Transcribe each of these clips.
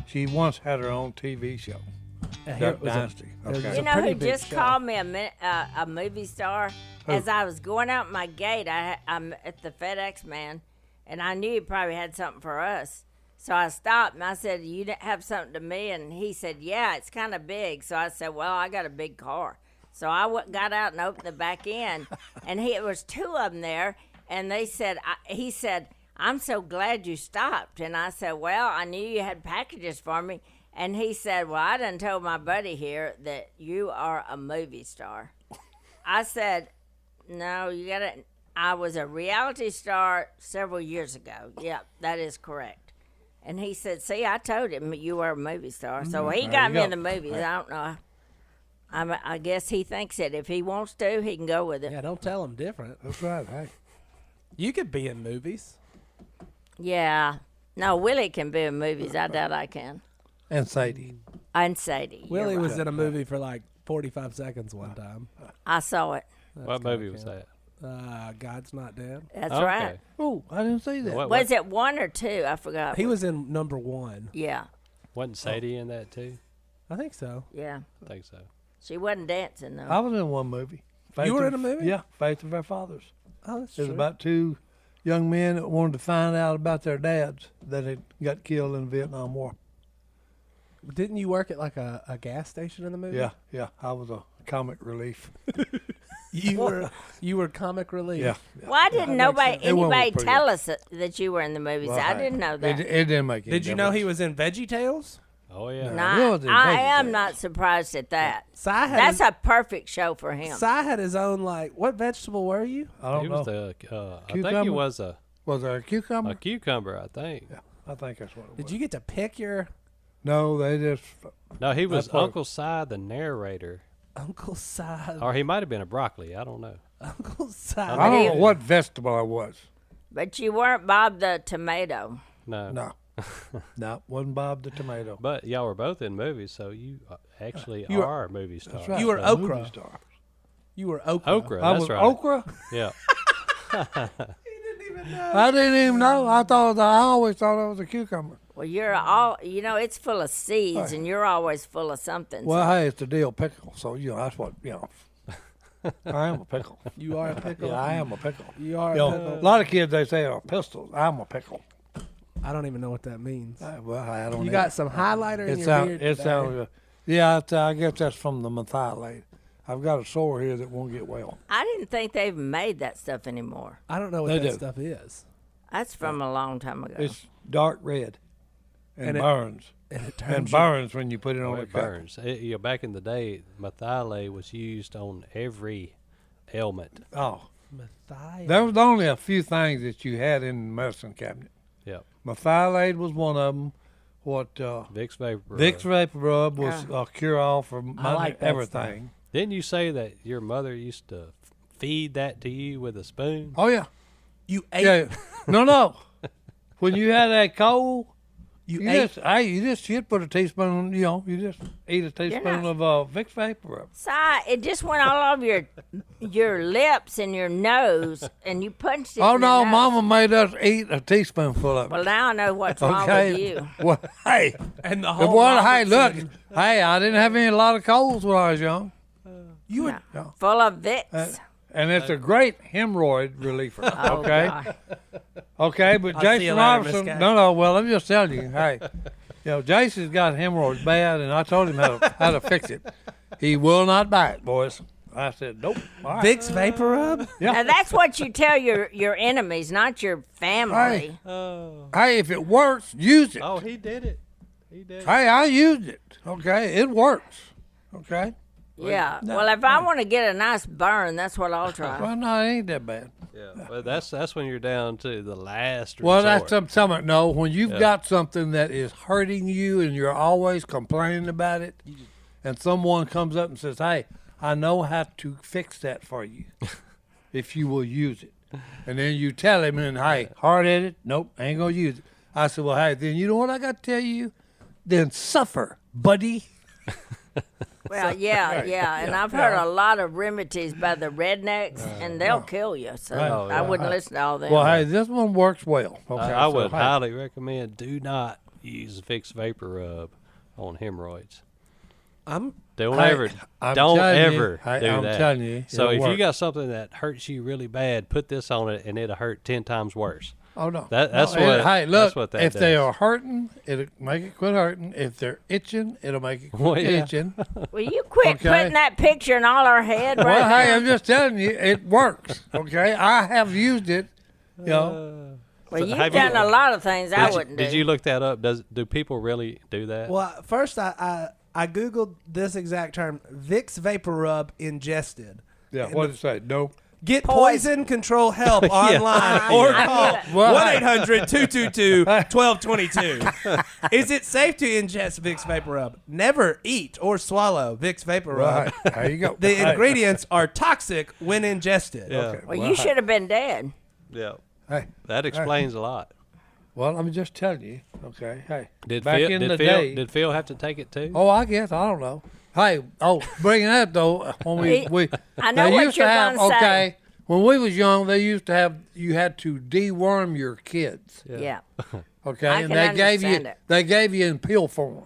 She once had her own TV show, Duck Dynasty. Okay. You know who just called me a movie star? Who? As I was going out my gate, I'm at the FedEx man, and I knew he probably had something for us. So I stopped, and I said, you have something to me? And he said, yeah, it's kind of big. So I said, well, I got a big car. So I got out and opened the back end, and there was two of them there, and he said, I'm so glad you stopped. And I said, well, I knew you had packages for me. And he said, well, I done told my buddy here that you are a movie star. I said, no, I was a reality star several years ago. Yeah, that is correct. And he said, see, I told him you were a movie star. So he got me in the movies. I don't know. I guess he thinks that if he wants to, he can go with it. Yeah, don't tell him different. That's right. Hey, You could be in movies. Yeah. No, Willie can be in movies. I doubt I can. and Sadie. And Sadie. Willie you're was right. in a movie for like 45 seconds one time. I saw it. What movie was that? God's Not Dead. That's Okay. right. Oh, I didn't see that. What, Was it 1 or 2? I forgot. He was in number 1. Yeah. wasn't Sadie in that too? I think so. Yeah. I think so. She wasn't dancing, though. I was in one movie. You were of- in a movie? Yeah, Faith of Our Fathers. Oh, that's It was true. about two young men that wanted to find out about their dads that had got killed in the Vietnam War. Didn't you work at like a gas station in the movie? Yeah. I was a comic relief. You were comic relief. Yeah. Why didn't It went anybody pretty tell good. us that you were in the movies? Well, I didn't know that. It didn't make any Did you know he difference. was in VeggieTales? Oh yeah. No, He was in I Vegas. am not surprised at that. Si had That's his, a perfect show for him. Si had his own like. What vegetable were you? I don't He know. was the. I think Cucumber? he was Was there a cucumber? a cucumber. I think. Yeah, I think that's what it was. Did you get to pick your No, they just. No, he was That's what- Uncle Si, the narrator, Uncle Si? or he might have been a broccoli. I don't know. Uncle Si. I don't know what vegetable I was. But you weren't Bob the tomato. No. No. No, wasn't Bob the tomato. But y'all were both in movies, so you actually You were- are movie stars. That's right. You were a movie Okra. star. You were okra. Okra. I That's was right. okra. Yeah. I didn't even know. I always thought I was a cucumber. Well, you're all, it's full of seeds, and you're always full of something. Well, hey, it's the dill pickle, so that's what I am a pickle. You are a pickle. Yeah, I am a pickle. You are a A pickle. lot of kids they say are pistols. I'm a pickle. I don't even know what that means. Well, I don't. You know. got some highlighter in It your sounds. beard. It today. sounds. Yeah, I guess that's from the methylate. I've got a sore here that won't get well. I didn't think they even made that stuff anymore. I don't know what They that do. stuff is. That's from a long time ago. It's dark red and, And it- burns. And it And turns you- burns when you put it Oh, on the it cut. burns. Back in the day, methylate was used on every ailment. Oh, Methylate. there was only a few things that you had in the medicine cabinet. Yep. Methylate was one of them. What Vicks VapoRub. Vicks VapoRub was a cure-all for like that everything. Didn't you say that your mother used to feed that to you with a spoon? Oh yeah, You ate. yeah. No. When you had that cold, You you ate. you'd put a teaspoon. You just eat a teaspoon of Vicks VapoRub. Si, it just went all over your lips and your nose, and you punched it. Oh in the no, nose. Mama made us eat a teaspoonful of it. Well, now I know what's wrong with Okay. you. Well, hey, And the hey, whole. look, Robertson- hey, I didn't have a lot of colds when I was young, You would. Yeah. Full of Vicks. and it's a great hemorrhoid reliever. Oh, Okay. God. Okay, but I'll see you Jason later, Miss Robertson, Cat. no, well, let me just tell you, hey, Jason's got hemorrhoids bad, and I told him how to fix it. He will not buy it, boys. I said, nope. All right. Vicks VapoRub. Yeah. Now, that's what you tell your enemies, not your family. Hey, if it works, use it. Oh, he did it. He did it. Hey, I used it. Okay, it works. Okay. Yeah. Well, if I want to get a nice burn, that's what I'll try. Well, no, it ain't that bad. Yeah. Well, that's when you're down to the last Well, resort. that's something. No, when you've got something that is hurting you and you're always complaining about it, and someone comes up and says, "Hey, I know how to fix that for you, if you will use it," and then you tell him, and hey, hard-headed, nope, I ain't gonna use it. I said, well, hey, then you know what I got to tell you? Then suffer, buddy. Well, yeah, and I've heard a lot of remedies by the rednecks, and they'll kill you. So I wouldn't listen to all them. Well, hey, this one works well. Okay, I so, would hey, highly recommend do not use Vicks VapoRub on hemorrhoids. I'm Don't Hey, ever, I'm don't telling you, ever hey, do I'm that. telling you, So it'll if you work. got something that hurts you really bad, put this on it, and it'll hurt 10 times worse. Oh no. That's No, what- Hey, look. that's what that if they does. are hurting, it'll make it quit hurting. If they're itching, it'll make it quit Well, yeah. itching. Will you quit Okay. putting that picture in all our head right Well, hey, now? I'm just telling you, it works. Okay, I have used it. You know, Well, you've have you- done a lot of things I wouldn't do. Did you look that up? Do people really do that? well. First, I googled this exact term: Vicks VapoRub ingested. yeah. And What did it say? No. Get poison control help online or call Well, 1-800-222-1222. Is it safe to ingest Vicks VapoRub? Never eat or swallow Vicks VapoRub. Right. There you go. The Hey. ingredients are toxic when ingested. Yeah. Okay. Well, you should have been dead. Yeah. Hey. That explains a lot. Well, I'm just telling you. Okay. Hey. Did back Phil, in did the Phil, day. did Phil have to take it too? Oh, I guess I don't know. Hey, bringing that though, when we I know they what used you're to have, gonna say. okay, when we was young, they used to have you had to deworm your kids. Yeah. Okay, I and can they gave you in pill form.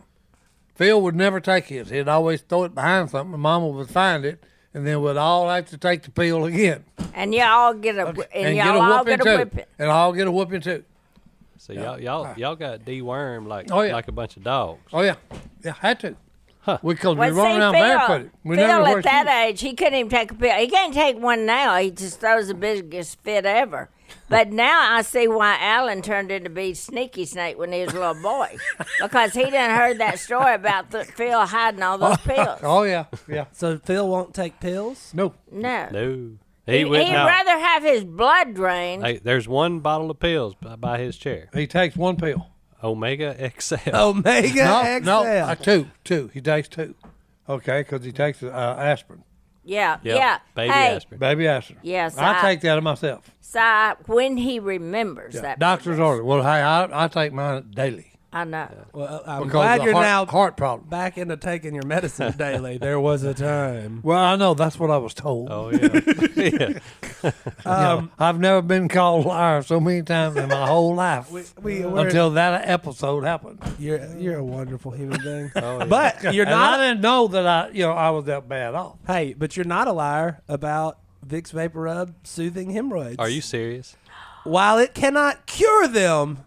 Phil would never take his. He'd always throw it behind something. And Mama would find it, and then we'd all have to take the pill again. And y'all get a And y'all all get get a a whooping too. whipping. And I'll get a whooping too. So y'all got dewormed like Oh, yeah. like a bunch of dogs. Oh yeah, yeah, had to. Huh. Because Well, we run see, around barefooted. We Phil never at wore that shoes. age, he couldn't even take a pill. He can't take one now. He just throws the biggest fit ever. But now I see why Alan turned into be Sneaky Snake when he was a little boy. Because he done heard that story about Phil hiding all those pills. Oh yeah, yeah. So Phil won't take pills? No. No. No. He'd went out. rather have his blood drained. Hey, there's one bottle of pills by his chair. He takes one pill. Omega XL. Omega XL. No, two. He takes two. Okay, because he takes aspirin, Yeah, Yep. yeah. Baby hey, aspirin. baby aspirin. Yes, I take that myself. Si, when he remembers that. Doctor's order. Well, hey, I take mine daily. I know. Well, I'm Because glad of you're now heart problem. back into taking your medicine daily. There was a time. Well, I know that's what I was told. Oh yeah. Yeah. I've never been called liar so many times in my whole life We're- until that episode happened. You're a wonderful human being. Oh, yeah. But you're And I not. didn't know that I was that bad off. Hey, but you're not a liar about Vicks VapoRub soothing hemorrhoids. Are you serious? While it cannot cure them,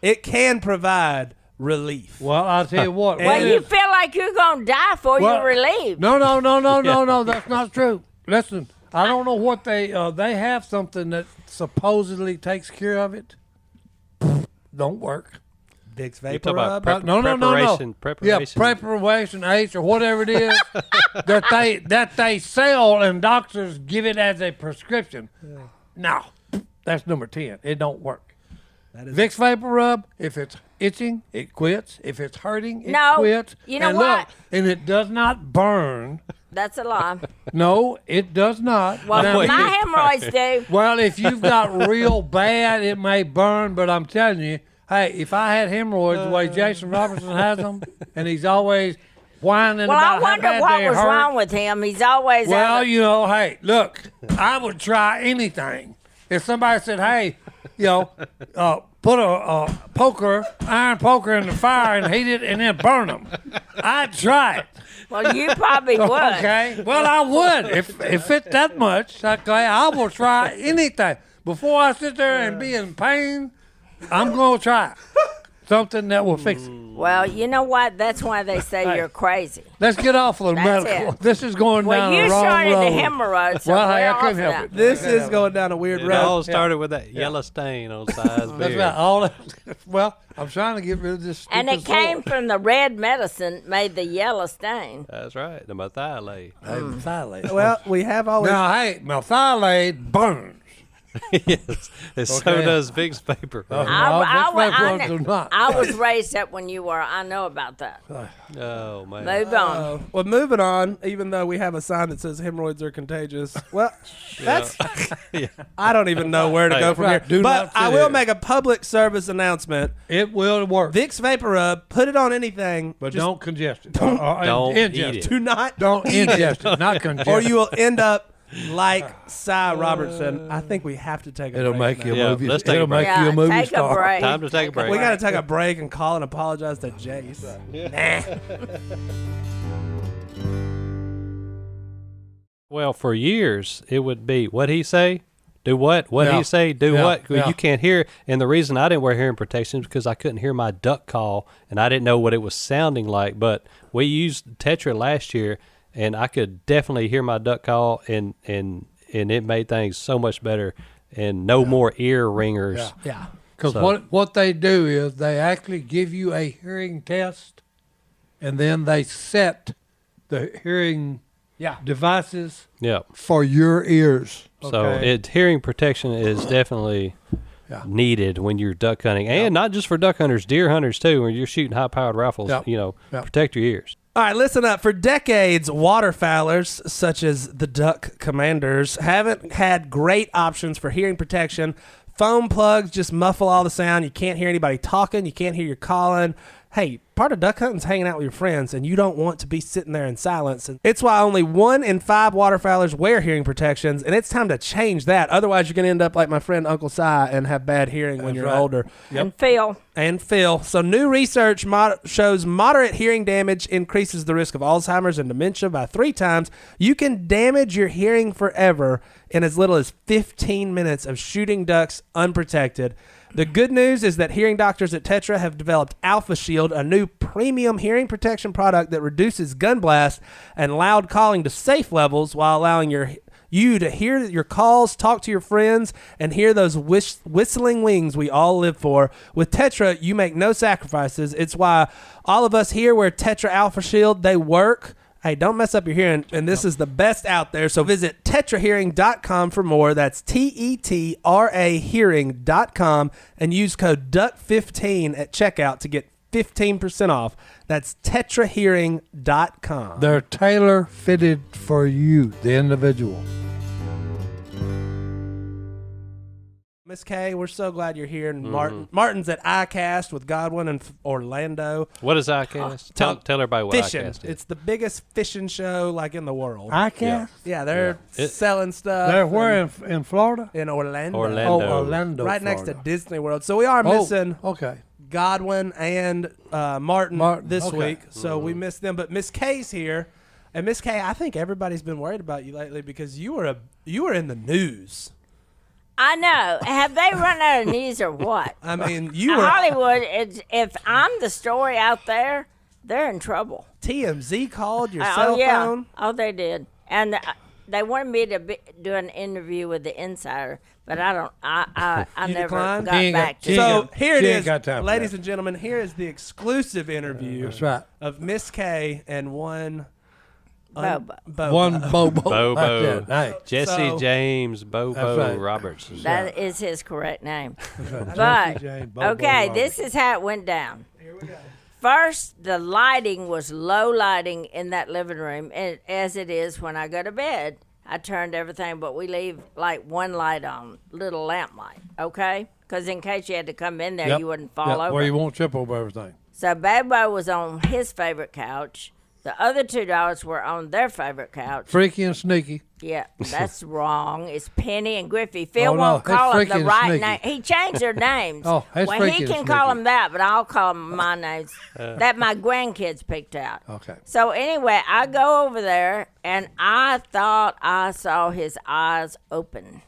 it can provide relief. Well, I'll tell you what. Well, you feel like you're going to die before Well, you're relieved. No, that's not true. Listen, I don't know what they have something that supposedly takes care of it. Don't work. Vicks You talking about VapoRub. No. Preparation. Yeah, preparation H or whatever it is that they sell and doctors give it as a prescription. No, that's number 10. It don't work. That is Vicks VapoRub, if it's itching, it quits. If it's hurting, it No, quits. you know and what? Look, and it does not burn. That's a lie. No, it does not. Well, Now, my hemorrhoids do. well, if you've got real bad, it may burn, but I'm telling you, hey, if I had hemorrhoids the way Jason Robertson has them, and he's always whining Well, I about wonder how what bad they was hurt. wrong with him. He's always Well, out of- you know, hey, look, I would try anything. If somebody said, hey, put a iron poker in the fire and heat it and then burn them, I'd try it. Well, you probably would. Okay. Well, I would if it's that much. Okay, I will try anything. Before I sit there and be in pain, I'm gonna try something that will fix it. Well, you know what? That's why they say you're crazy. Let's get off of the That's medical. it. This is going Well, down you the wrong started road. the hemorrhoids. So Well, hey, we're I couldn't off help now. it. This is going down a weird It road. all started with that yellow stain on Si's That's beard. right. All that, well, I'm trying to get rid of this. And it stupid came sore. from the red medicine made the yellow stain. That's right. The methylate. Hey, methylate. Well, we have always. Now, hey, methylate burns. Yes. And so Okay. does Vicks Vapor. No, I Vicks VapoRub do not. I was raised up when you were. I know about that. Oh man. Move on. Well, moving on, even though we have a sign that says hemorrhoids are contagious. Well, that's. Yeah. I don't even know where to go from Right, here. do But not I sit will here. make a public service announcement. It will work, Vicks VapoRub, put it on anything. but just don't congest it. Don't ingest eat it. do not Don't ingest it, not congest or you will end up like Si Robertson, I think we have to take a It'll break. make you a Yeah, movie. let's take a It'll break. make you a movie take star. a break. Time to take a break. We got to take a break and call and apologize to Jace. Well, for years, it would be, what'd he say? Do what? What'd Yeah. he say? Do Yeah. what? Well, Yeah. you can't hear. And the reason I didn't wear hearing protection is because I couldn't hear my duck call, and I didn't know what it was sounding like. But we used Tetra last year, and I could definitely hear my duck call, and it made things so much better, and no more ear ringers. Yeah. Yeah. Because So- what they do is they actually give you a hearing test, and then they set the hearing Yeah. devices Yeah. for your ears. So okay? hearing protection is definitely Yeah. needed when you're duck hunting, and not just for duck hunters, deer hunters too. When you're shooting high-powered rifles, Yep. Yep. protect your ears. All right, listen up. For decades, waterfowlers, such as the duck commanders, haven't had great options for hearing protection. Foam plugs just muffle all the sound. You can't hear anybody talking. You can't hear your calling. Hey, part of duck hunting is hanging out with your friends, and you don't want to be sitting there in silence. And it's why only 1 in 5 waterfowlers wear hearing protections, and it's time to change that. Otherwise, you're going to end up like my friend Uncle Si and have bad hearing when That's you're right. older. And Phil. And Phil. So new research shows moderate hearing damage increases the risk of Alzheimer's and dementia by 3 times. You can damage your hearing forever in as little as 15 minutes of shooting ducks unprotected. The good news is that hearing doctors at Tetra have developed Alpha Shield, a new premium hearing protection product that reduces gun blast and loud calling to safe levels while allowing you to hear your calls, talk to your friends, and hear those whistling wings we all live for. With Tetra, you make no sacrifices. It's why all of us here wear Tetra Alpha Shield. They work. Hey, don't mess up your hearing, and this is the best out there. So visit tetrahearing.com for more. That's TETRA hearing.com, and use code DUCK15 at checkout to get 15% off. That's tetrahearing.com. They're tailor fitted for you, the individual. Miss Kay, we're so glad you're here. And Martin's at iCast with Godwin and Orlando. What is iCast? Tell everybody what Fishing. iCast is. It's the biggest fishing show like in the world. iCast? Yeah, they're Yeah. selling stuff. They're where in Florida? in Orlando. Orlando. Oh, Orlando, Right next to Florida. Disney World. So we are missing Okay. Godwin and Martin this okay. week. So we missed them. But Miss Kay's here. And Miss Kay, I think everybody's been worried about you lately because you were in the news. I know. Have they run out of news or what? I mean, you were Hollywood, if I'm the story out there, they're in trouble. TMZ called your cell yeah. phone. Oh, they did. And they wanted me to do an interview with the insider, but I don't. I You never declined? got He ain't back got- to he it. ain't So got- here it she ain't is, got time for ladies that. and gentlemen. Here is the exclusive interview That's right. of Miss Kay and one Bubba. Bobo. One Bobo. Bobo. That's it. Hey. Jesse So- James Bobo That's right. Robertson. That is his correct name. Jesse But James Bobo okay, Roberts. this is how it went down. First, the lighting was low lighting in that living room, and as it is when I go to bed. I turned everything, but we leave like one light on, little lamp light, okay? Because in case you had to come in there, Yep. you wouldn't fall Yep, over. where you won't trip over everything. So Babo was on his favorite couch. The other 2 dogs were on their favorite couch. Freaky and sneaky. Yeah, that's wrong. It's Penny and Griffey. Phil Oh, no, won't it's call them the freaking right sneaky. name. He changed their names. Oh, it's well, he freaking can call sneaky. them that, but I'll call them my names that my grandkids picked out. Okay. So anyway, I go over there, and I thought I saw his eyes open.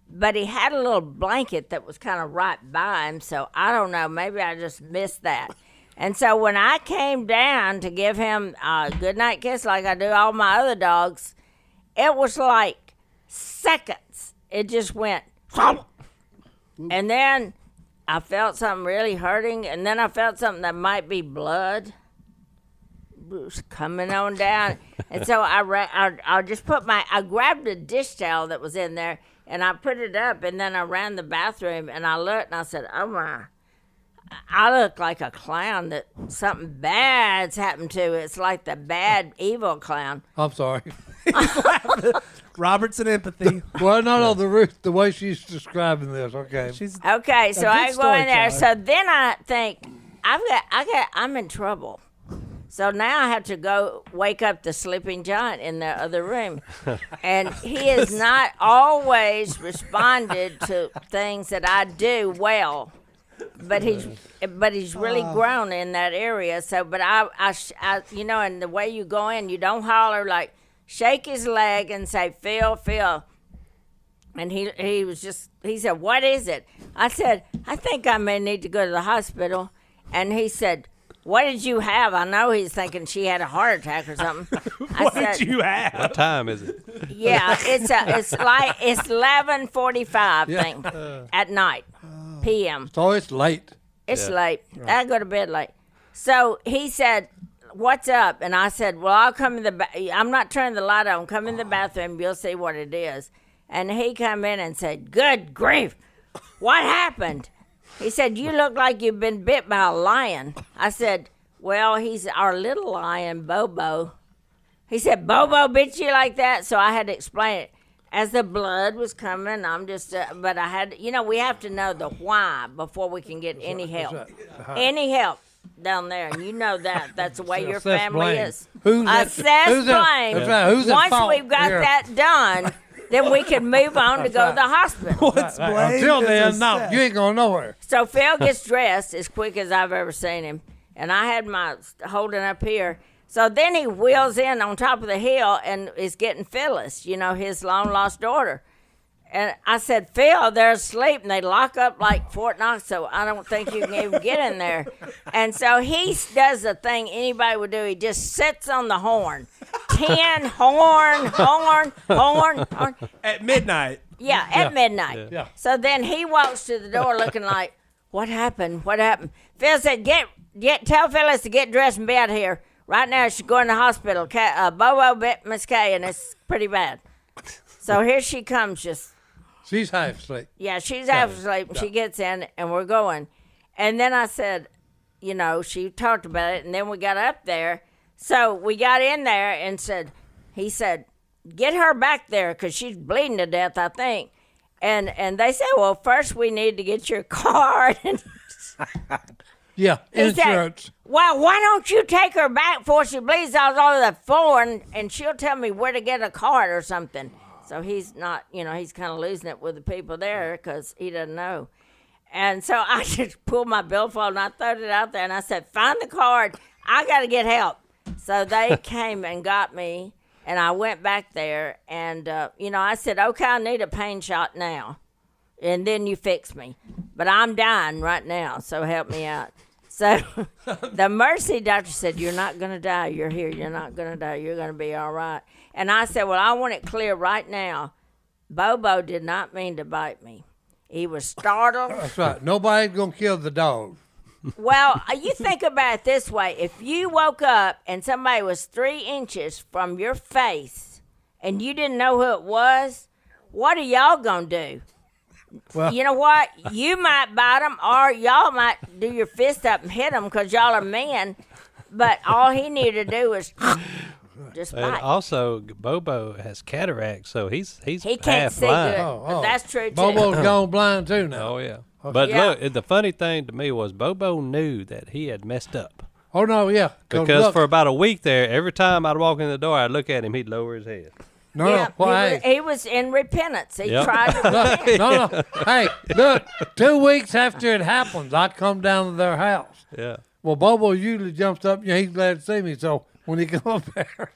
But he had a little blanket that was kind of right by him, so I don't know. Maybe I just missed that. And so when I came down to give him a goodnight kiss like I do all my other dogs, it was like seconds. It just went, and then I felt something really hurting, and then I felt something that might be blood. It was coming on down. And so I just I grabbed a dish towel that was in there, and I put it up, and then I ran the bathroom, and I looked, and I said, oh, my. I look like a clown that something bad's happened to. It's like the bad, evil clown. I'm sorry. Robertson empathy. Well, no, the way she's describing this. Okay. She's Okay, so good I go in there. storyteller. So then I think I'm in trouble. So now I have to go wake up the sleeping giant in the other room. And he has not always responded to things that I do well. But he's really grown in that area. So, but I and the way you go in, you don't holler, like shake his leg and say, Phil. And he said, what is it? I said, I think I may need to go to the hospital. And he said, what did you have? I know he's thinking she had a heart attack or something. What did you have? What time is it? Yeah, it's 11:45 thing at night, p.m. So it's late. It's late. I go to bed late. So he said, what's up? And I said, well, I'll come in I'm not turning the light on. Come in the bathroom. You'll see what it is. And he come in and said, good grief, what happened? He said, you look like you've been bit by a lion. I said, well, he's our little lion, Bobo. He said, Bobo bit you like that? So I had to explain it. As the blood was coming, I'm just, but I had, we have to know the why before we can get any help. Any help down there, and you know that. That's the way your family blame. is. Assess blame. Who's at Once fault? we've got that done, then we can move on to go to the hospital. What's blamed Until is then, no, assessed. you ain't going nowhere. So Phil gets dressed as quick as I've ever seen him, and I had my holding up here. So then he wheels in on top of the hill and is getting Phyllis, his long-lost daughter. And I said, Phil, they're asleep, and they lock up like Fort Knox, so I don't think you can even get in there. And so he does the thing anybody would do. He just sits on the horn. 10, horn. At midnight. Yeah, at midnight. Yeah. So then he walks to the door looking like, what happened? Phil said, tell Phyllis to get dressed and be out here. Right now, she's going to the hospital. Bobo bit Miss Kay, and it's pretty bad. So here she comes, She's half asleep. Yeah, she's half asleep. She gets in, and we're going. And then I said, she talked about it, and then we got up there. So we got in there and he said, get her back there because she's bleeding to death, I think. And they said, well, first we need to get your card. Yeah, insurance. Said, well, why don't you take her back before she bleeds all over the floor, and she'll tell me where to get a card or something. So he's not, he's kind of losing it with the people there because he doesn't know. And so I just pulled my billfold and I threw it out there and I said, find the card. I got to get help. So they came and got me, and I went back there and, I said, okay, I need a pain shot now. And then you fix me. But I'm dying right now, so help me out. So the Mercy doctor said, you're not going to die. You're here. You're not going to die. You're going to be all right. And I said, well, I want it clear right now. Bobo did not mean to bite me. He was startled. That's right. Nobody's going to kill the dog. Well, you think about it this way. If you woke up and somebody was 3 inches from your face and you didn't know who it was, what are y'all going to do? Well, You know what? You might bite them, or y'all might do your fist up and hit them because y'all are men. But all he needed to do was just And bite. also, Bobo has cataracts, so he's He half can't see blind. good. That's true, too. Bobo's gone blind too now. Oh yeah. But Yeah. look, the funny thing to me was Bobo knew that he had messed up. Oh no, yeah. Because look, for about a week there, every time I'd walk in the door, I'd look at him, he'd lower his head. no, well, he was in repentance. He Yep. tried to repent. no. Hey, look, 2 weeks after it happens, I come down to their house. Yeah. Well, Bobo usually jumps up. He's glad to see me. So when he come up there,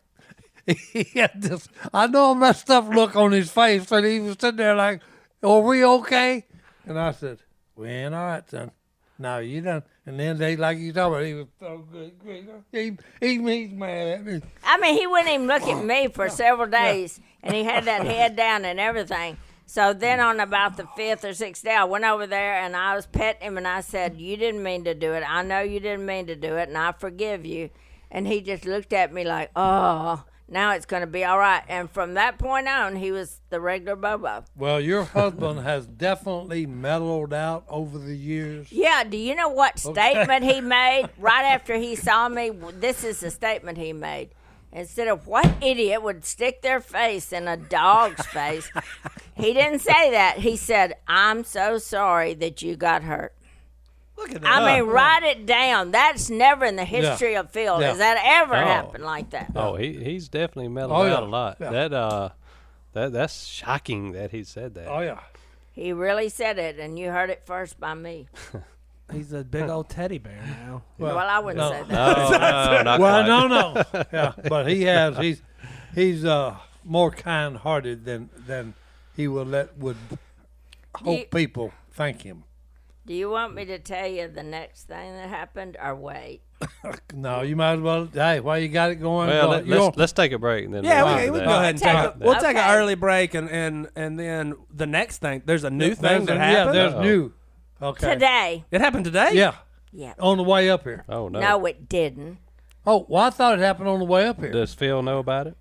he had this, I know, messed up look on his face. And he was sitting there like, are we okay? And I said, we ain't all right, son. No, you done. And then they, like you talking about, he was so good. He's mad at me. I mean, he wouldn't even look at me for several days, and he had that head down and everything. So then on about the 5th or 6th day, I went over there, and I was petting him, and I said, you didn't mean to do it. I know you didn't mean to do it, and I forgive you. And he just looked at me like, oh, now it's going to be all right. And from that point on, he was the regular Bobo. Well, your husband has definitely mellowed out over the years. Yeah, do you know what statement he made right after he saw me? This is the statement he made. Instead of what idiot would stick their face in a dog's face, he didn't say that. He said, I'm so sorry that you got hurt. Look at that. I mean, write it down. That's never in the history of Phil. Yeah. Has that ever Oh. happened like that? Oh, he's definitely mellowed Oh, yeah. out a lot. Yeah. That's shocking that he said that. Oh yeah. He really said it, and you heard it first by me. He's a big old teddy bear now. Well, I wouldn't no. say that. No, not Well, quite. no. Yeah, but he's more kind-hearted than he would hope people thank him. Do you want me to tell you the next thing that happened, or wait? No, you might as well. Hey, while you got it going, Well, go. let's take a break and then Yeah, we'll we do can that. go ahead and Take take a- it. We'll take an okay. early break, and then the next thing. There's a new thing that Yeah, happened. there's Uh-oh. new. Okay. Today. It happened today. Yeah, Yeah. on the way up here. Oh no. No, it didn't. Oh, well, I thought it happened on the way up here. Does Phil know about it?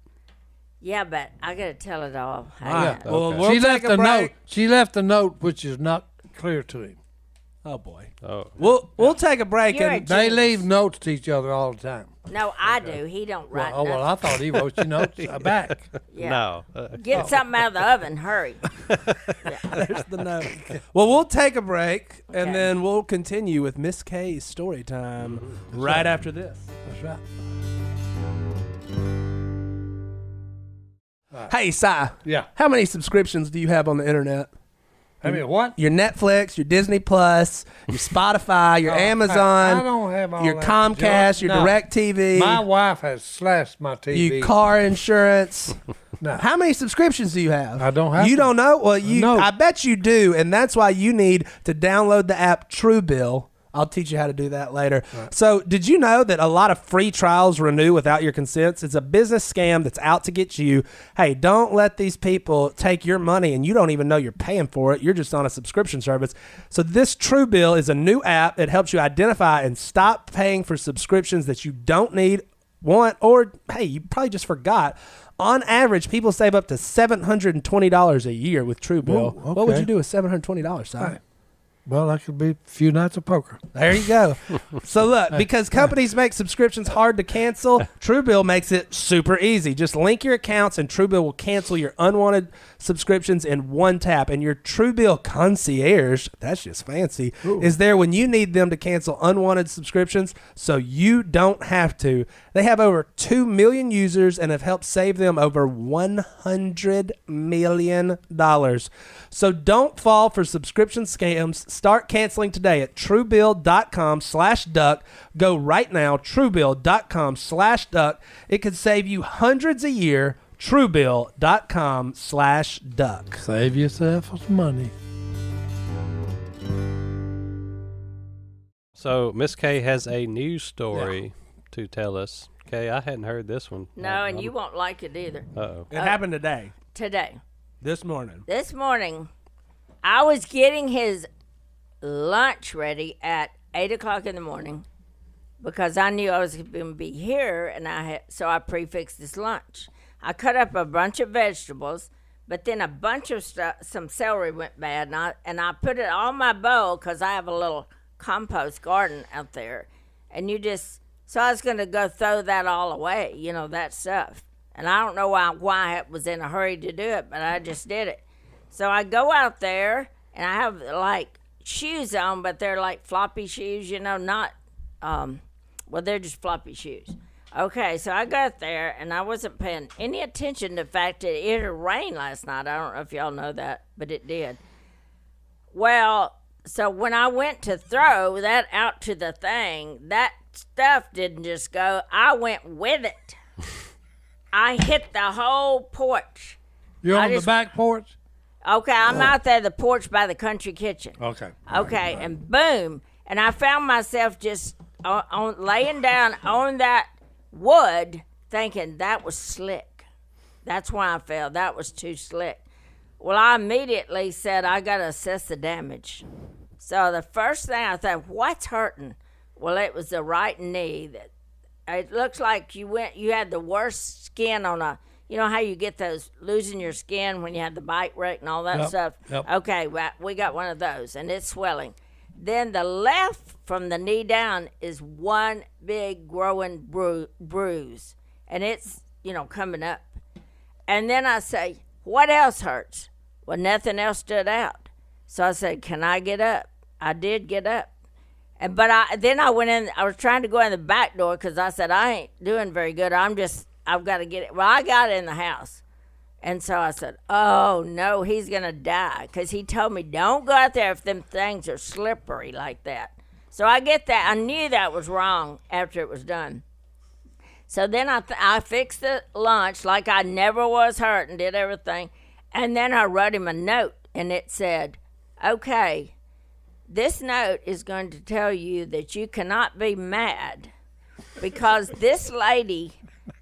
Yeah, but I got to tell it all. Hang All right. on. Well, Okay. we'll She take left a a break. note. She left a note which is not clear to him. Oh boy. Oh. We'll take a break You're and a They Jeez. leave notes to each other all the time. No, I do. He don't write Well, I thought he wrote you notes back. Yeah. No. Get something out of the oven. Hurry. there's the note. Well, we'll take a break and Okay. then we'll continue with Miss K's story time right after this. That's right. Hey, Si. Yeah. How many subscriptions do you have on the internet? I mean, what? Your Netflix, your Disney Plus, your Spotify, your Amazon, I don't have all your that Comcast, junk. your No. DirecTV, My wife has slashed my TV. your car insurance. No. How many subscriptions do you have? I don't have You to. don't know? Well, No. I bet you do, and that's why you need to download the app Truebill. I'll teach you how to do that later. So, did you know that a lot of free trials renew without your consent? It's a business scam that's out to get you. Hey, don't let these people take your money and you don't even know you're paying for it. You're just on a subscription service. So, this Truebill is a new app that helps you identify and stop paying for subscriptions that you don't need, want, or hey, you probably just forgot. On average, people save up to $720 a year with Truebill. Whoa, What would okay. you do with $720, Si? Right. Well, that could be a few nights of poker. There you go. So look, because companies make subscriptions hard to cancel, Truebill makes it super easy. Just link your accounts and Truebill will cancel your unwanted subscriptions in one tap. And your Truebill concierge, that's just fancy, is there when you need them to cancel unwanted subscriptions so you don't have to. They have over 2 million users and have helped save them over $100 million. So don't fall for subscription scams. Start canceling today at Truebill.com/duck. Go right now, Truebill.com/duck. It could save you hundreds a year. Truebill.com/duck. Save yourself some money. So Miss K has a news story to tell us. Okay, I hadn't heard this one. No, and you won't like it either. Uh-oh. It happened today, Today. this morning. This morning, I was getting his lunch ready at 8 o'clock in the morning because I knew I was going to be here, and so I prefixed his lunch. I cut up a bunch of vegetables, but then a bunch of stuff, some celery went bad, and I put it on my bowl because I have a little compost garden out there, and so I was going to go throw that all away, that stuff. And I don't know why I was in a hurry to do it, but I just did it. So I go out there, and I have, like, shoes on, but they're like floppy shoes, not, they're just floppy shoes. Okay, so I got there, and I wasn't paying any attention to the fact that it had rained last night. I don't know if y'all know that, but it did. Well, so when I went to throw that out to the thing, that stuff didn't just go. I went with it. I hit the whole porch. You're I on the just- back porch? Okay, I'm out there, the porch by the country kitchen. Okay. Okay, and boom, and I found myself just laying down on that wood, thinking that was slick. That's why I fell. That was too slick. Well, I immediately said I got to assess the damage. So the first thing I thought, what's hurting? Well, it was the right knee. It looks like you had the worst skin on a. You know how you get those losing your skin when you have the bike wreck and all that Yep, stuff? yep. Okay, well, we got one of those, and it's swelling. Then the left from the knee down is one big growing bruise, and it's, coming up. And then I say, what else hurts? Well, nothing else stood out. So I said, can I get up? I did get up. But then I went in. I was trying to go in the back door because I said I ain't doing very good. I've got to get it. Well, I got it in the house, and so I said, "Oh no, he's gonna die," because he told me don't go out there if them things are slippery like that. So I get that. I knew that was wrong after it was done. So then I fixed the lunch like I never was hurt and did everything, and then I wrote him a note, and it said, "Okay. This note is going to tell you that you cannot be mad because this lady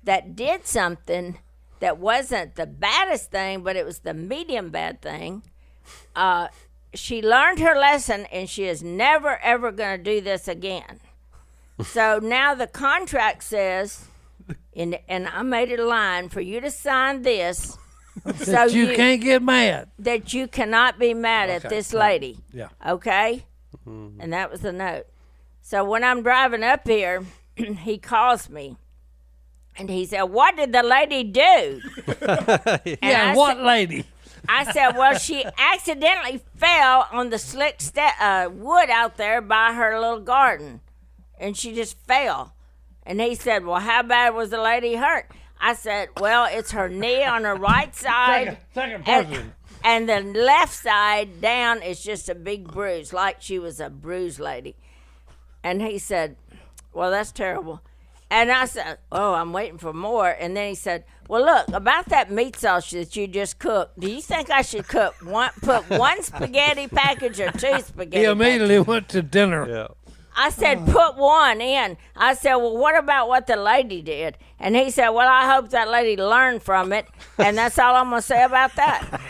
that did something that wasn't the baddest thing, but it was the medium bad thing, she learned her lesson and she is never, ever going to do this again. So now the contract says, and I made a line for you to sign this, That you can't get mad. that you cannot be mad at this lady. Yeah. Okay? And that was the note. So when I'm driving up here, he calls me. And he said, "What did the lady do?" Yeah, what lady? I said, "Well, she accidentally fell on the slick wood out there by her little garden. And she just fell." And he said, "Well, how bad was the lady hurt?" I said, "Well, it's her knee on her right side. Second person. And the left side down is just a big bruise, like she was a bruised lady." And he said, "Well, that's terrible." And I said, "Oh, I'm waiting for more." And then he said, "Well, look, about that meat sauce that you just cooked, do you think I should put one spaghetti package or two spaghetti He immediately packages?" went to dinner. Yeah. I said, "Put one in." I said, "Well, what about what the lady did?" And he said, "Well, I hope that lady learned from it." And that's all I'm going to say about that.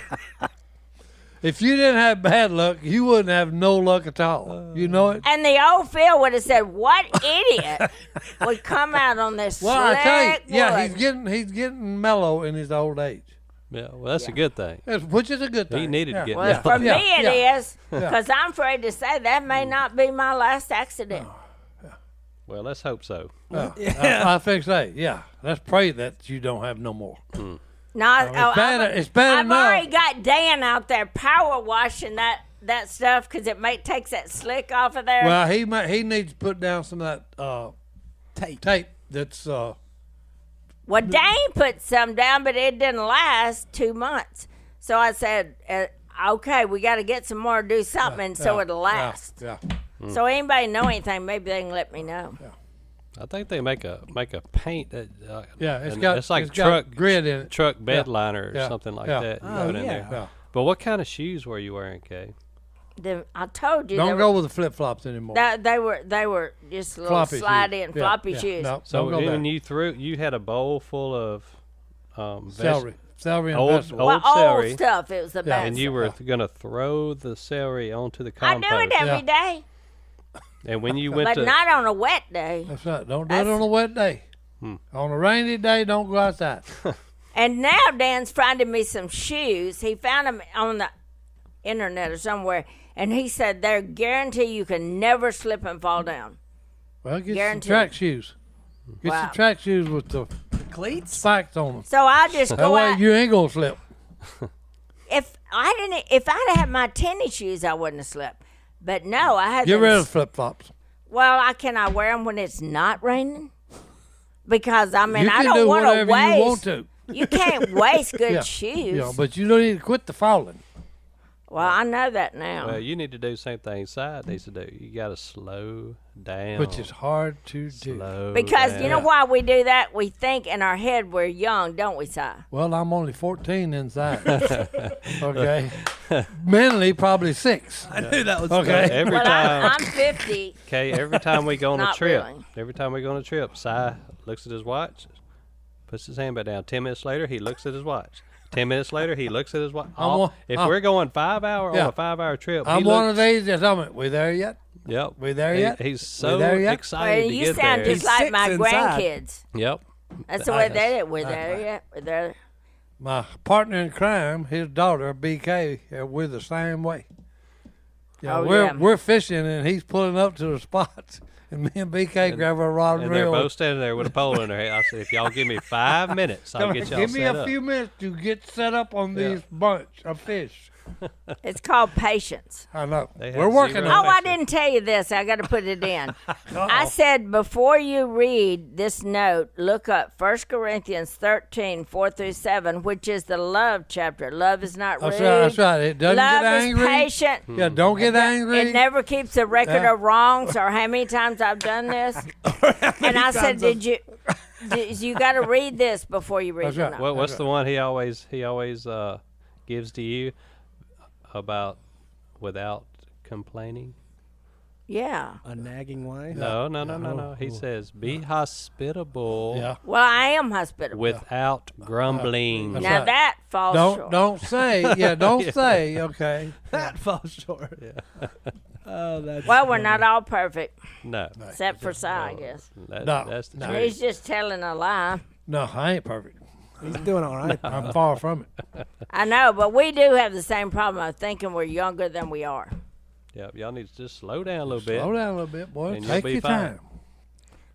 If you didn't have bad luck, you wouldn't have no luck at all. You know it? And the old Phil would have said, "What idiot would come out on this Well, I tell you, slick yeah, wood?" he's getting mellow in his old age. Yeah. Well, that's a good thing. Which is a good thing. He needed to get Well, mellow. for me it is, Yeah. because I'm afraid to say that may not be my last accident. Well, let's hope so. I think so. Yeah, let's pray that you don't have no more. No, It's bad I've enough. already got Dan out there power washing that stuff because it takes that slick off of there. Well, he needs to put down some of that tape that's Well, Dane put some down, but it didn't last 2 months. So I said, "Okay, we got to get some more, do something so it'll last." Yeah. So anybody know anything, maybe they can let me know. I think they make a paint that. It's like got truck grid in it. truck bed liner or Yeah. something like Yeah. that. You Oh, put in yeah. there. Yeah. But what kind of shoes were you wearing, Kay? I told you Don't go with the flip flops anymore. they were just little Floppy slidey shoes. and Yeah, floppy yeah. shoes. No, So don't go when there. you had a bowl full of Celery and old vegetables. Well, celery, old stuff. It was the best. and you were going to throw the celery onto the compost. I do it every day, And when you went but to not on a wet day. That's right. Don't do it on a wet day. On a rainy day, don't go outside. And now Dan's finding me some shoes. He found them on the internet or somewhere, and he said they're guarantee you can never slip and fall down. Well, get Guaranteed. some track shoes. Get Wow. some track shoes with the Cleats? spikes on them. So I just That go way out. you ain't gonna slip. If I'd had my tennis shoes, I wouldn't have slipped. But no, I had. Get them rid of flip flops. Well, can I wear them when it's not raining? Because I mean, You I can don't do want to whatever waste. you want to. You can't waste good Yeah. shoes. Yeah, but you don't need to quit the falling. Well, I know that now. well, you need to do the same thing Side needs to do. You got to slow down. Which is hard to do. slow Because you know down. why we do that? We think in our head we're young, don't we, Si? Well, I'm only 14 inside. Okay. Mentally, probably 6. I knew that was Okay. Every Well, time, I'm 50. okay, every time we go on a Not trip, really. Si looks at his watch, puts his hand back down. 10 minutes later, he looks at his watch. 10 minutes later, he looks at his watch. If we're going 5 hour on Yeah. a 5 hour trip, I'm he one of looks, these that tell me, we there yet? Yep. We there yet? He's We so there yet? excited Well, to you get sound there. just like my He's 6 inside. grandkids. Yep. That's the way they did. We're there yet? We're there. My partner in crime, his daughter, BK, we're the same way. Yeah, Oh, we're yeah. we're fishing and he's pulling up to the spots, and me and BK grab a rod and And they're reel. both standing there with a pole in their hand. I said, if y'all give me 5 minutes, I'll Come get on, y'all give me set a up. few minutes to get set up on Yeah. these bunch of fish. It's called patience. I know. They have We're working zero on Oh, it. I didn't tell you this. I got to put it in. I said before you read this note, look up 1 Corinthians 13, 4 through 7, which is the love chapter. Love is not rude. That's right. It doesn't Love get angry. is patient. Yeah, don't get angry. It never keeps a record Yeah. of wrongs or how many times I've done this. And I said, you got to read this before you read That's the right. note. Well, what's the one he always gives to you about without complaining? Yeah. A nagging wife. No. He says, "Be hospitable Yeah. Well, I am hospitable. without grumbling." That's Now right. that falls short. Don't say. Yeah, don't say. Okay. That falls short. Yeah. Oh, that's Well, we're not all perfect, No, except for Si, I guess. that's the No. truth. He's just telling a lie. No, I ain't perfect. he's doing all right. I'm far from it. I know, but we do have the same problem of thinking we're younger than we are. Yep, y'all need to just slow down a little bit. Slow down a little bit, boy. And you'll Take be your fine. time.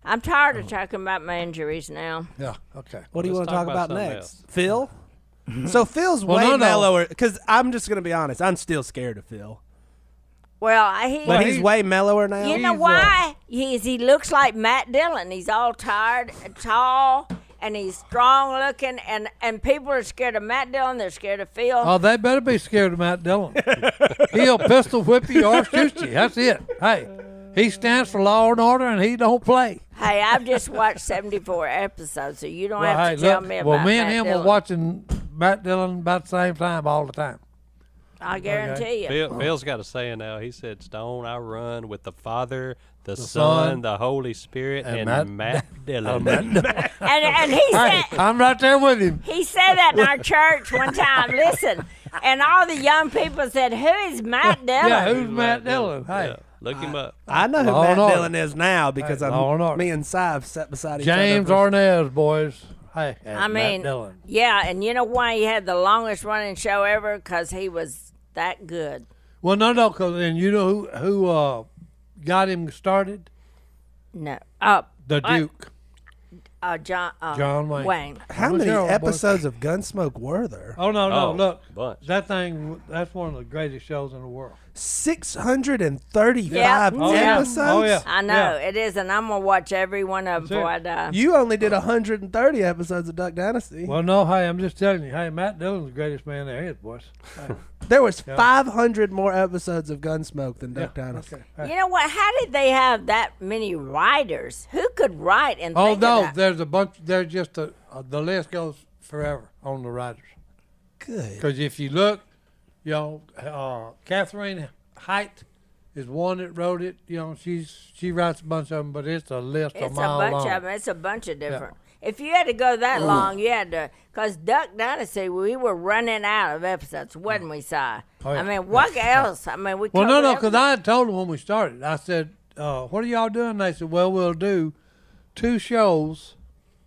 I'm tired of talking about my injuries now. Yeah. Okay. What do you Let's want to talk talk about about something next? Phil? So Phil's Well, way no. mellower. Because I'm just going to be honest. I'm still scared of Phil. Well, But he's way mellower now. you know he's, why? He looks like Matt Dillon. He's all tired, and tall, and he's strong looking, and people are scared of Matt Dillon. They're scared of Phil. Oh, they better be scared of Matt Dillon. He'll pistol whip you or shoot you. That's it. Hey, he stands for law and order, and he don't play. Hey, I've just watched 74 episodes, so you don't Well, have hey, to tell look, me about well, me and Matt him Dillon. were watching Matt Dillon about the same time all the time. I guarantee you. Phil's got a saying now. He said, "Stone, I run with the Father, the Son, Son, the Holy Spirit, and Matt Dillon." And he Hey, said I'm right there with him. he said that in our church one time. Listen, and all the young people said, "Who is Matt Dillon?" Yeah, who's Matt Dillon? Hey, Yeah, look him up. I know who Law Matt and order. Dillon is now because Hey, Law and order. me and Si have sat beside each James other. Arnaz, boys. Hey, that's I mean, Matt Dillon. yeah, and you know why he had the longest running show ever? Because he was that good. Well, no, because and you know who got him started? No, The Duke, John Wayne. Wayne. How I'm many sure, boy. episodes of Gunsmoke were there? Oh no, Oh, look, bunch. that thing. That's one of the greatest shows in the world. 635 Yeah. Oh, yeah. episodes? Oh, yeah. I know it is, and I'm gonna watch every one of them That's before it. I die. You only did 130 episodes of Duck Dynasty. Well, no, hey, I'm just telling you. Hey, Matt Dillon's the greatest man there is, boys. Hey, There was Yeah. 500 more episodes of Gunsmoke than Duck Dynasty. okay. Hey. You know what? How did they have that many writers? Who could write and Oh think no, of that? there's a bunch. There's just the list goes forever on the writers. Good. Because if you look, you know, Catherine Height is one that wrote it. You know, she writes a bunch of them, but it's a list It's a a mile bunch long. of them. It's a bunch of different. If you had to go that long, you had to. Because Duck Dynasty, we were running out of episodes, wasn't we, Si? Oh, yeah. I mean, what else? I mean, we Well, covered no, because everything. I had told them when we started. I said, "What are y'all doing?" They said, "Well, we'll do 2 shows,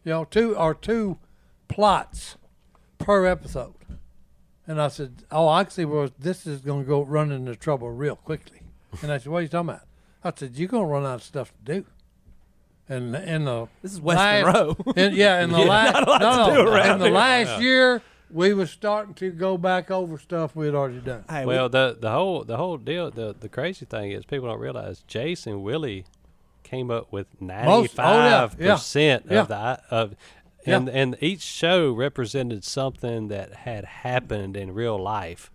you know, 2 plots per episode." And I said, "Oh, I can see where this is going to go run into trouble real quickly." And I said, "What are you talking about?" I said, "You're going to run out of stuff to do." And in the This is Western Row. in the last Not a lot to do around in the here. last year, we was starting to go back over stuff we had already done. Hey, Well, the whole deal, the crazy thing is people don't realize Jason and Willie came up with 95% Yeah. of the and each show represented something that had happened in real life,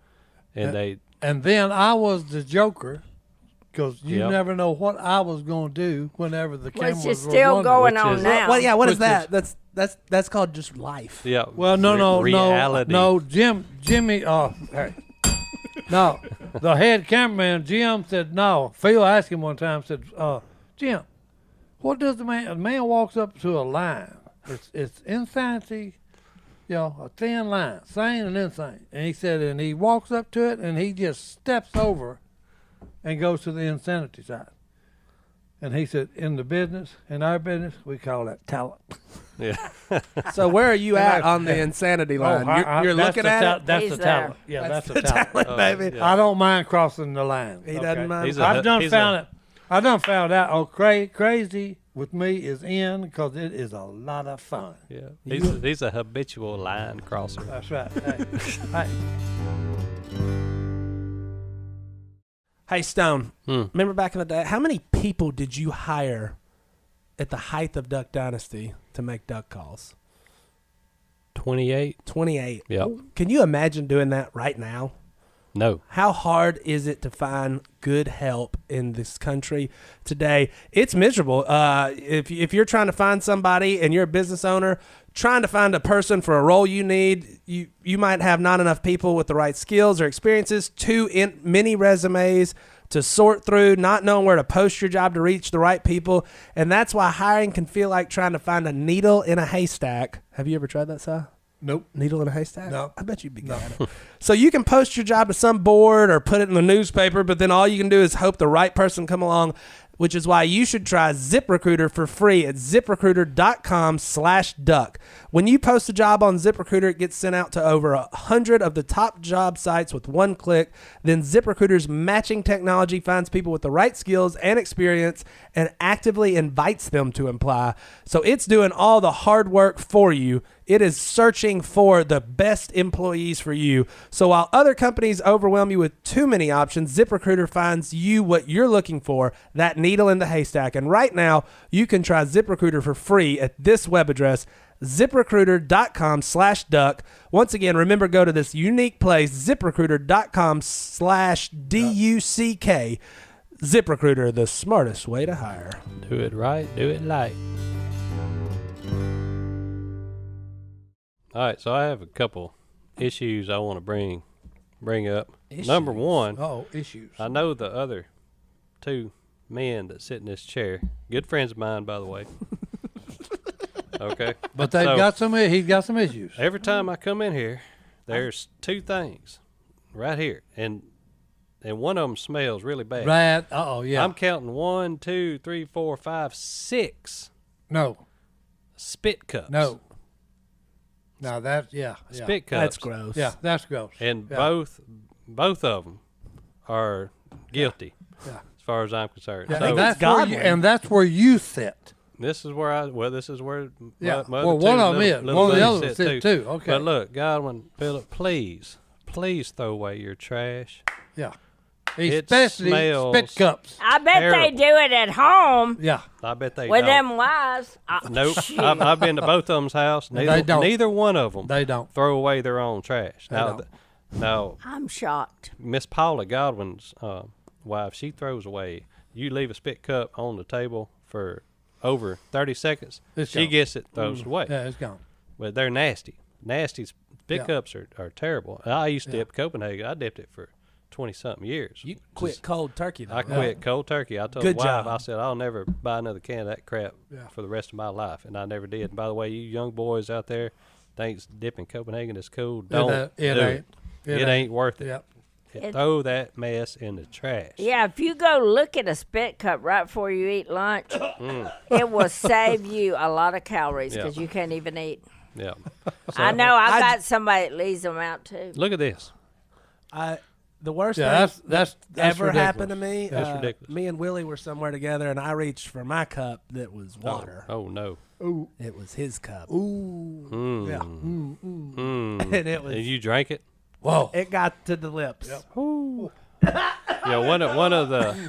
and And then I was the joker, because you Yep. never know what I was going to do whenever the cameras Which were is still running. going which on is- now. well, yeah, what is Which that? That's called just life. yeah. Well, no, reality. no, Jimmy. Hey, no, the head cameraman Jim said no. Phil asked him one time, said, Jim, what does the man? A man walks up to a line. It's insanity. You know, a thin line, sane and insane. And he said, and he walks up to it, and he just steps over and goes to the insanity side. And he said, in our business, we call that talent. Yeah. So where are you at I- on the insanity line? You're that's looking the at it? That's He's the there. talent. Yeah, that's the talent. baby. yeah. I don't mind crossing the line. He doesn't mind. He's I done he's found it. I done found out. Oh, crazy with me is in because it is a lot of fun. Yeah. He's a habitual line crosser. That's right. Hey, hey. Hey, Stone, remember back in the day, how many people did you hire at the height of Duck Dynasty to make duck calls? 28. 28. Yep. Can you imagine doing that right now? No. How hard is it to find good help in this country today? It's miserable. If you're trying to find somebody and you're a business owner, trying to find a person for a role you need, you might have not enough people with the right skills or experiences, many resumes to sort through, not knowing where to post your job to reach the right people. And that's why hiring can feel like trying to find a needle in a haystack. Have you ever tried that, Si? Nope. Needle in a haystack? No. I bet you'd be good at it. So you can post your job to some board or put it in the newspaper, but then all you can do is hope the right person come along, which is why you should try ZipRecruiter for free at ZipRecruiter.com/duck. When you post a job on ZipRecruiter, it gets sent out to over 100 of the top job sites with one click. Then ZipRecruiter's matching technology finds people with the right skills and experience and actively invites them to apply. So it's doing all the hard work for you. It is searching for the best employees for you. So while other companies overwhelm you with too many options, ZipRecruiter finds you what you're looking for, that needle in the haystack. And right now, you can try ZipRecruiter for free at this web address, ZipRecruiter.com/duck. Once again, remember, go to this unique place, ZipRecruiter.com/DUCK. ZipRecruiter, the smartest way to hire. Do it right, do it light. All right, so I have a couple issues I want to bring up. Issues? Number one, Issues. I know the other two men that sit in this chair, good friends of mine, by the way. Okay, But they've got some. He's got some issues. every time I come in here, there's two things right here, and one of them smells really bad. Right. Yeah. I'm counting 1, 2, 3, 4, 5, 6 No. spit cups. No. Now that Spit cups. That's gross. Yeah, that's gross. And Yeah. both of them are guilty, Yeah. as far as I'm concerned. Yeah, So and that's where you sit. this is where this is where Yeah. my Well, other one two of them little- is. little One of the buddies others sit too. Okay. But look, Godwin, Phillip, please throw away your trash. Yeah. It Especially smells- spit cups. I bet they Terrible. do it at home Yeah. I bet they with don't. them wives. Nope. I've been to both of them's house. They Neither, don't. neither one of them They don't. throw away their own trash. They Now, don't. now I'm shocked. Miss Paula Godwin's wife, she throws away. You leave a spit cup on the table for over 30 seconds, It's she gone. gets it, throws it away. Yeah, it's gone. But they're nasty. Nasty spit Yeah. cups are terrible. I used to dip Copenhagen. I dipped it for 20-something years. You quit cold turkey, though. I quit cold turkey. I told Good the wife, job. I said, I'll never buy another can of that crap Yeah. for the rest of my life. And I never did. And by the way, you young boys out there thinks dipping Copenhagen is cool. Don't It do ain't. It ain't worth it. Yep. Throw that mess in the trash. Yeah, if you go look at a spit cup right before you eat lunch, it will save you a lot of calories because you can't even eat. Yeah. I know. I got somebody that leaves them out too. Look at this. The worst Yeah, thing that's ever ridiculous. happened to me. That's ridiculous. Me and Willie were somewhere together, and I reached for my cup that was water. Oh no. Ooh. It was his cup, Ooh. Yeah. and it was. And you drank it? Whoa. It got to the lips. Yep. Yeah, one of the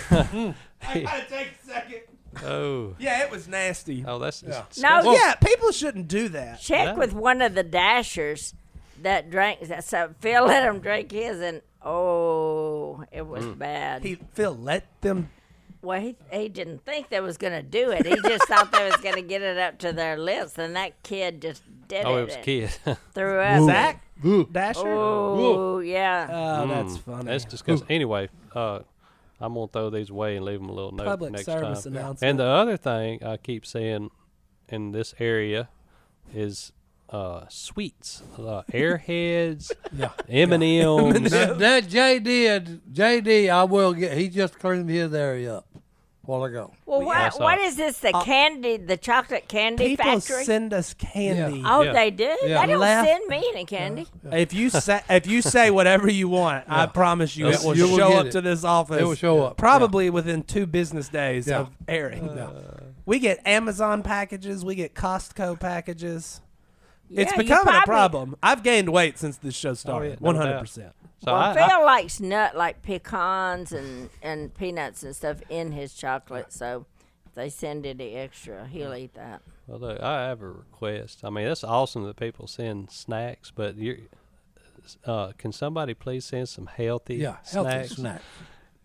I gotta take a second. oh Yeah, it was nasty. that's Yeah. No, Yeah, people shouldn't do that. check Yeah. with one of the dashers that drank. So Phil let him drink his, and it was bad. Phil, let them. Well, he didn't think they was gonna do it. He just thought they was gonna get it up to their lips, and that kid just did oh it. it was a and kid. Threw up. Zach Ooh. Dasher. Oh yeah. Oh, that's funny. That's disgusting. Anyway, I'm gonna throw these away and leave them a little note Public next service time. announcement. And the other thing I keep seeing in this area is sweets, Airheads, Yeah. M&Ms. That JD, I will get. He just cleaned his area up a while ago. Well, saw what it. is this? The candy, the chocolate candy People factory? send us candy. Oh, Yeah. they do. Yeah. They don't Left- send me any candy. If you say whatever you want, I promise you it will You will show get up it. to this office. It will show up. Probably within 2 business days Yeah. of airing. We get Amazon packages. We get Costco packages. It's Yeah, you becoming a probably- problem. I've gained weight since this show started. no 100%. So Well, I, Phil likes like pecans and peanuts and stuff in his chocolate. So if they send any extra, he'll eat that. well, look, I have a request. I mean, it's awesome that people send snacks, but can somebody please send some healthy healthy snacks? snacks.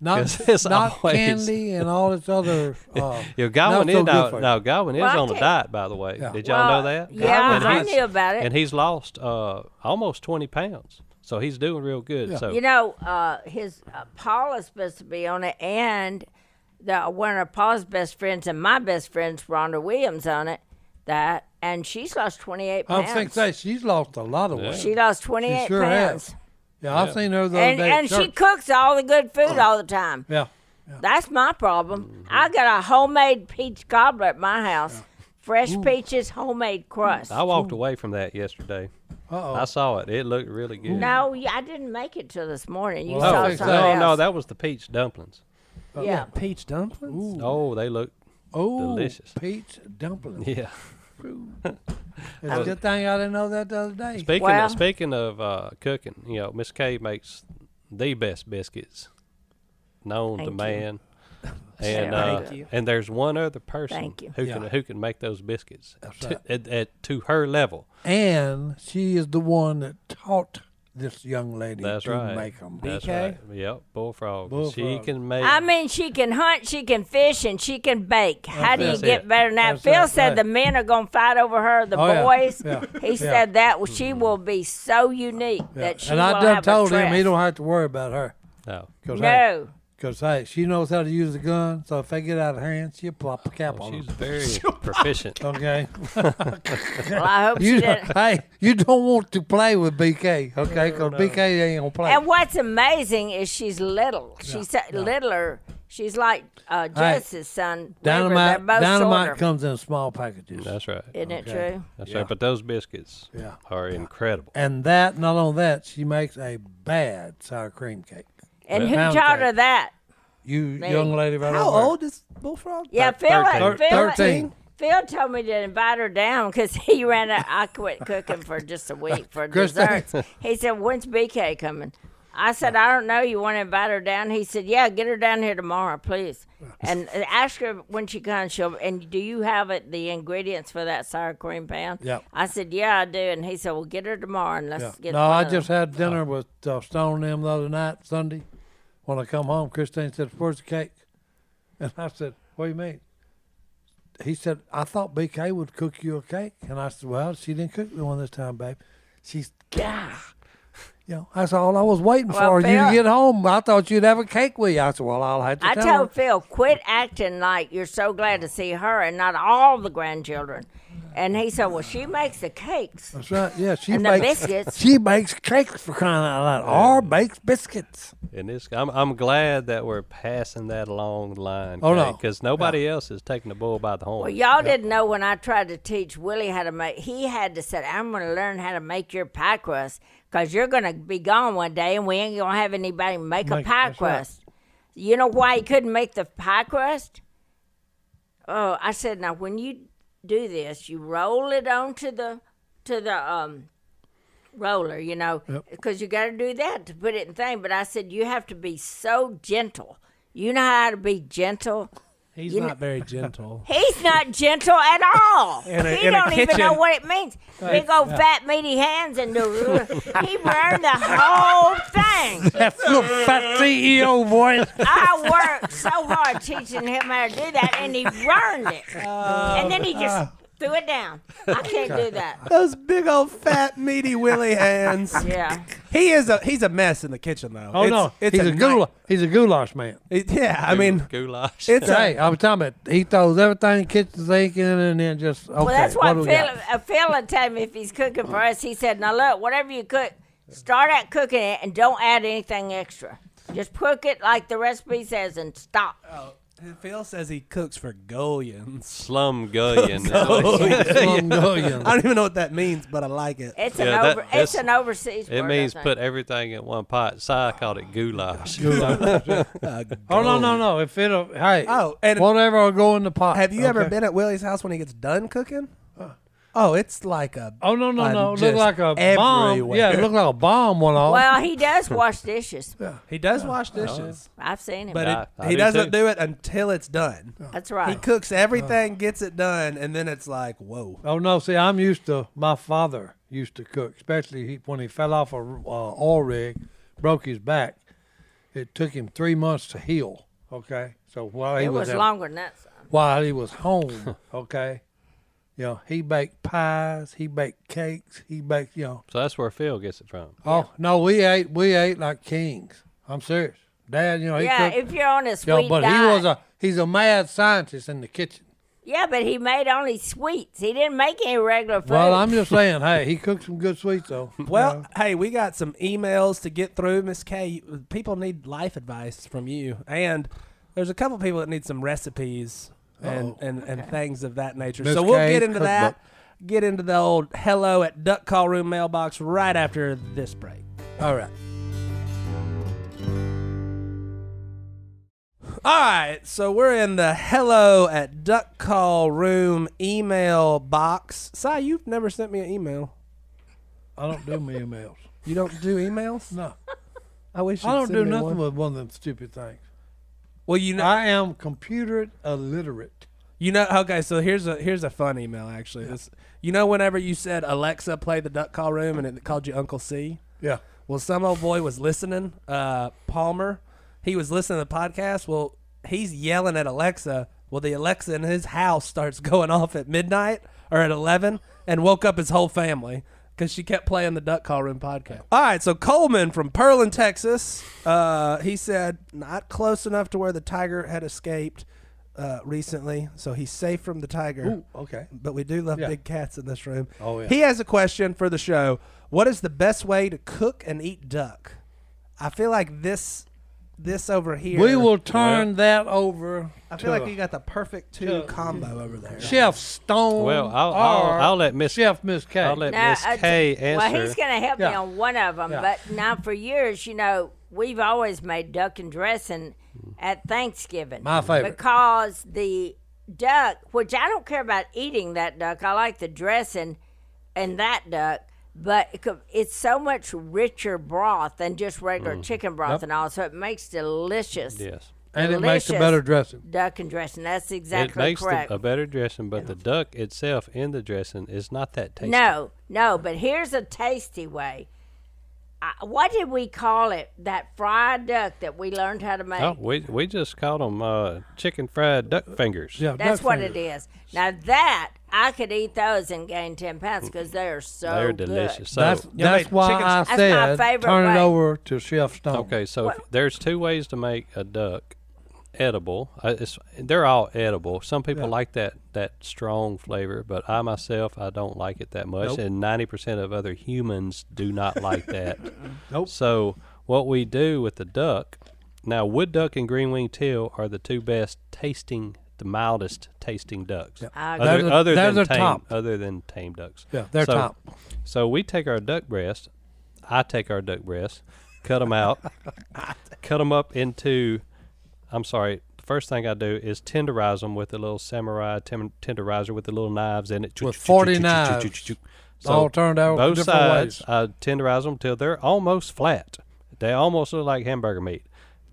'Cause it's Not always- candy and all this other. Godwin not so is good for you. Godwin is Well, on a diet, by the way. Yeah. Did y'all know that? Yeah, And I he's- knew about it. And he's lost almost 20 pounds, so he's doing real good. Yeah. So You know, his Paul is supposed to be on it, and one of Paul's best friends and my best friends, Rhonda Williams, on it. And she's lost 28 I pounds. was thinking, she's lost a lot of weight. She lost 28 sure pounds. has. Yeah, I've seen her the other And day. at she church. cooks all the good food all the time. Yeah. That's my problem. I got a homemade peach cobbler at my house. Fresh peaches, homemade crust. I walked away from that yesterday. Uh-oh. I saw it. It looked really good. No, I didn't make it till this morning. You Well, I saw think so. something else. No, that was the peach dumplings. Yeah. Peach dumplings? Oh, they look Oh, delicious. peach dumplings. yeah. It's a good thing I didn't know that the other day. Speaking of cooking, Miss Kay makes the best biscuits known to Thank you. man. Thank And you. and there's one other person Thank you. who can make those biscuits right. to her level. And she is the one that taught this young lady That's to right. make them. That's BK? right. Yep, bullfrog. She Bullfrog. can make. I mean, she can hunt, she can fish, and she can bake. How do you That's get it. better than that? That's Phil right, said right. the men are going to fight over her, the Oh, yeah. boys. Yeah. He said that she will be so unique that she And will I done have told a him he dress. don't have to worry about her. no. No. Because she knows how to use the gun. So if they get out of hand, she'll plop a cap on She's them. very proficient. Okay. Well, I hope she You didn't. hey, you don't want to play with BK, okay? Because BK ain't gonna play. And what's amazing is she's little. She's littler. She's like Jess's son. River. They're both Dynamite shorter. comes in small packages. That's right. Isn't it Okay. true? That's Yeah. right. But those biscuits Yeah. are incredible. And that, not only that, she makes a bad sour cream cake. And Yeah. who Pound taught cake. her that? You Me. young lady right How over there. old is Bullfrog? Yeah, Phil. 13. 13. Phil told me to invite her down because he ran out. I quit cooking for just a week for Kristen. desserts. He said, "When's BK coming?" I said, "I don't know. You want to invite her down?" He said, "Yeah, get her down here tomorrow, please, and ask her when she comes. And do you have the ingredients for that sour cream pan?" Yep. I said, "Yeah, I do." And he said, "Well, get her tomorrow and let's Yeah. get." No, one I of them." just had dinner with Stone and them the other night, Sunday. When I come home, Christine said, "Where's the cake?" And I said, "What do you mean?" He said, "I thought BK would cook you a cake." And I said, "Well, she didn't cook me one this time, babe." She's, that's all I was waiting Well, for. You Phil- to get home. I thought you'd have a cake with you. I said, "Well, I'll have to I tell told her." Phil, quit acting like you're so glad to see her and not all the grandchildren. And he said, "Well, she makes the cakes." That's right. Yeah, she And the makes biscuits. She makes cakes for crying out loud. Or bakes biscuits. And I'm glad that we're passing that along the line. Oh, no. Because nobody else is taking the bull by the horn. Well, y'all didn't know when I tried to teach Willie how to make. He had to say, "I'm going to learn how to make your pie crust because you're going to be gone one day and we ain't going to have anybody make a pie that's right. crust." You know why he couldn't make the pie crust? Oh, I said, "Now when you do this, you roll it onto the roller, because you got to do that to put it in thing." But I said, "You have to be so gentle. You know how to be gentle." He's You not very gentle. He's not gentle at all. He in a don't even know kitchen. what it means. Big old fat meaty hands and he burned the whole thing. That's the fat CEO voice. I worked so hard teaching him how to do that, and he burned it. And then he just threw it down. I can't do that. Those big old fat meaty Willie hands. Yeah. He's a mess in the kitchen though. Oh no, it's he's a night- goulash. He's a goulash man. I mean, Goulash. it's Hey, I'm talking about he throws everything in the kitchen sink in and then just okay. Well, that's what do we got? Phil would tell me if he's cooking for us. He said, "Now look, whatever you cook, start out cooking it and don't add anything extra. Just cook it like the recipe says and stop." Phil says he cooks for Gullions. Slum Gullion. Slumgullion. I don't even know what that means, but I like it. It's Yeah, it's an overseas It word, means I think. put everything in one pot. Si called it goulash. Oh no! If it'll Oh, and whatever will go in the pot. have you ever Okay. been at Willie's house when he gets done cooking? Oh, it's like a. Oh no! It just looked like a bomb. everywhere. Yeah, it looked like a bomb went off. Well, he does wash dishes. He does wash dishes, I've seen him. but I he do doesn't too. do it until it's done. That's right. He cooks everything, gets it done, and then it's like, whoa. Oh no! See, I'm used to. My father used to cook, especially when he fell off a oil rig, broke his back. It took him 3 months to heal. Okay, so while he it was at- longer than that. Son. while he was home, okay, he baked pies, he baked cakes, he baked, So that's where Phil gets it from. Oh no, we ate like kings. I'm serious, Dad. He Yeah, cooked. if you're on a sweet But diet. he's a mad scientist in the kitchen. Yeah, but he made only sweets. He didn't make any regular food. Well, I'm just saying, hey, he cooked some good sweets though. Well, hey, we got some emails to get through, Miss K. People need life advice from you, and there's a couple people that need some recipes and things of that nature. Miss So we'll K's get into that. cookbook. Get into the old hello at Duck Call Room mailbox right after this break. All right. All right, so we're in the hello at Duck Call Room email box. Si, you've never sent me an email. I don't do my emails. You don't do emails? No, I wish I you'd don't send do me nothing one. with one of them stupid things. Well, you know, I am computer illiterate. okay. So here's a fun email actually. This, whenever you said Alexa play the Duck Call Room and it called you Uncle C. Yeah. Well, some old boy was listening. Palmer, he was listening to the podcast. Well, he's yelling at Alexa. Well, the Alexa in his house starts going off at midnight or at 11, and woke up his whole family because she kept playing the Duck Call Room podcast. All right, so Coleman from Pearland, Texas, he said not close enough to where the tiger had escaped recently, so he's safe from the tiger. Ooh, okay. But we do love Yeah. big cats in this room. Oh, yeah. He has a question for the show. What is the best way to cook and eat duck? I feel like this over here. We will turn that over. I feel like you got the perfect two combo over there. Chef Stone. Well, or I'll let Miss Chef Miss K. I'll let Now, Miss K answer. Well, he's going to help me Yeah. on one of them. Yeah. But now, for years, we've always made duck and dressing at Thanksgiving. My favorite. Because the duck, which I don't care about eating that duck, I like the dressing and that duck. But it's so much richer broth than just regular chicken broth Yep. and all, so it makes delicious. Yes. And it makes a delicious better dressing. Duck and dressing. That's It exactly makes correct. a better dressing, but the duck itself in the dressing is not that tasty. No, but here's a tasty way. What did we call it? That fried duck that we learned how to make. Oh, we just called them chicken fried duck fingers. Yeah, That's duck what fingers. it is. Now that I could eat those and gain 10 pounds because they are so They're good. delicious. So That's why chicken- I That's my said favorite turn way. it over to Chef Stone. okay, so there's two ways to make a duck edible. They're all edible. Some people like that strong flavor, but I myself I don't like it that much, Nope. and 90% of other humans do not like that. Nope. So what we do with the duck, now wood duck and green wing teal are the two best tasting, the mildest tasting ducks. Yeah. I They're the- they're the top. Other than tame ducks. Yeah, they're so, top. So we take our duck breast. I take our duck breast, cut them out, cut them up into. I'm sorry. The first thing I do is tenderize them with a little samurai tenderizer with the little knives in it. With 40 knives. All turned out both different sides. ways. I tenderize them till they're almost flat. They almost look like hamburger meat.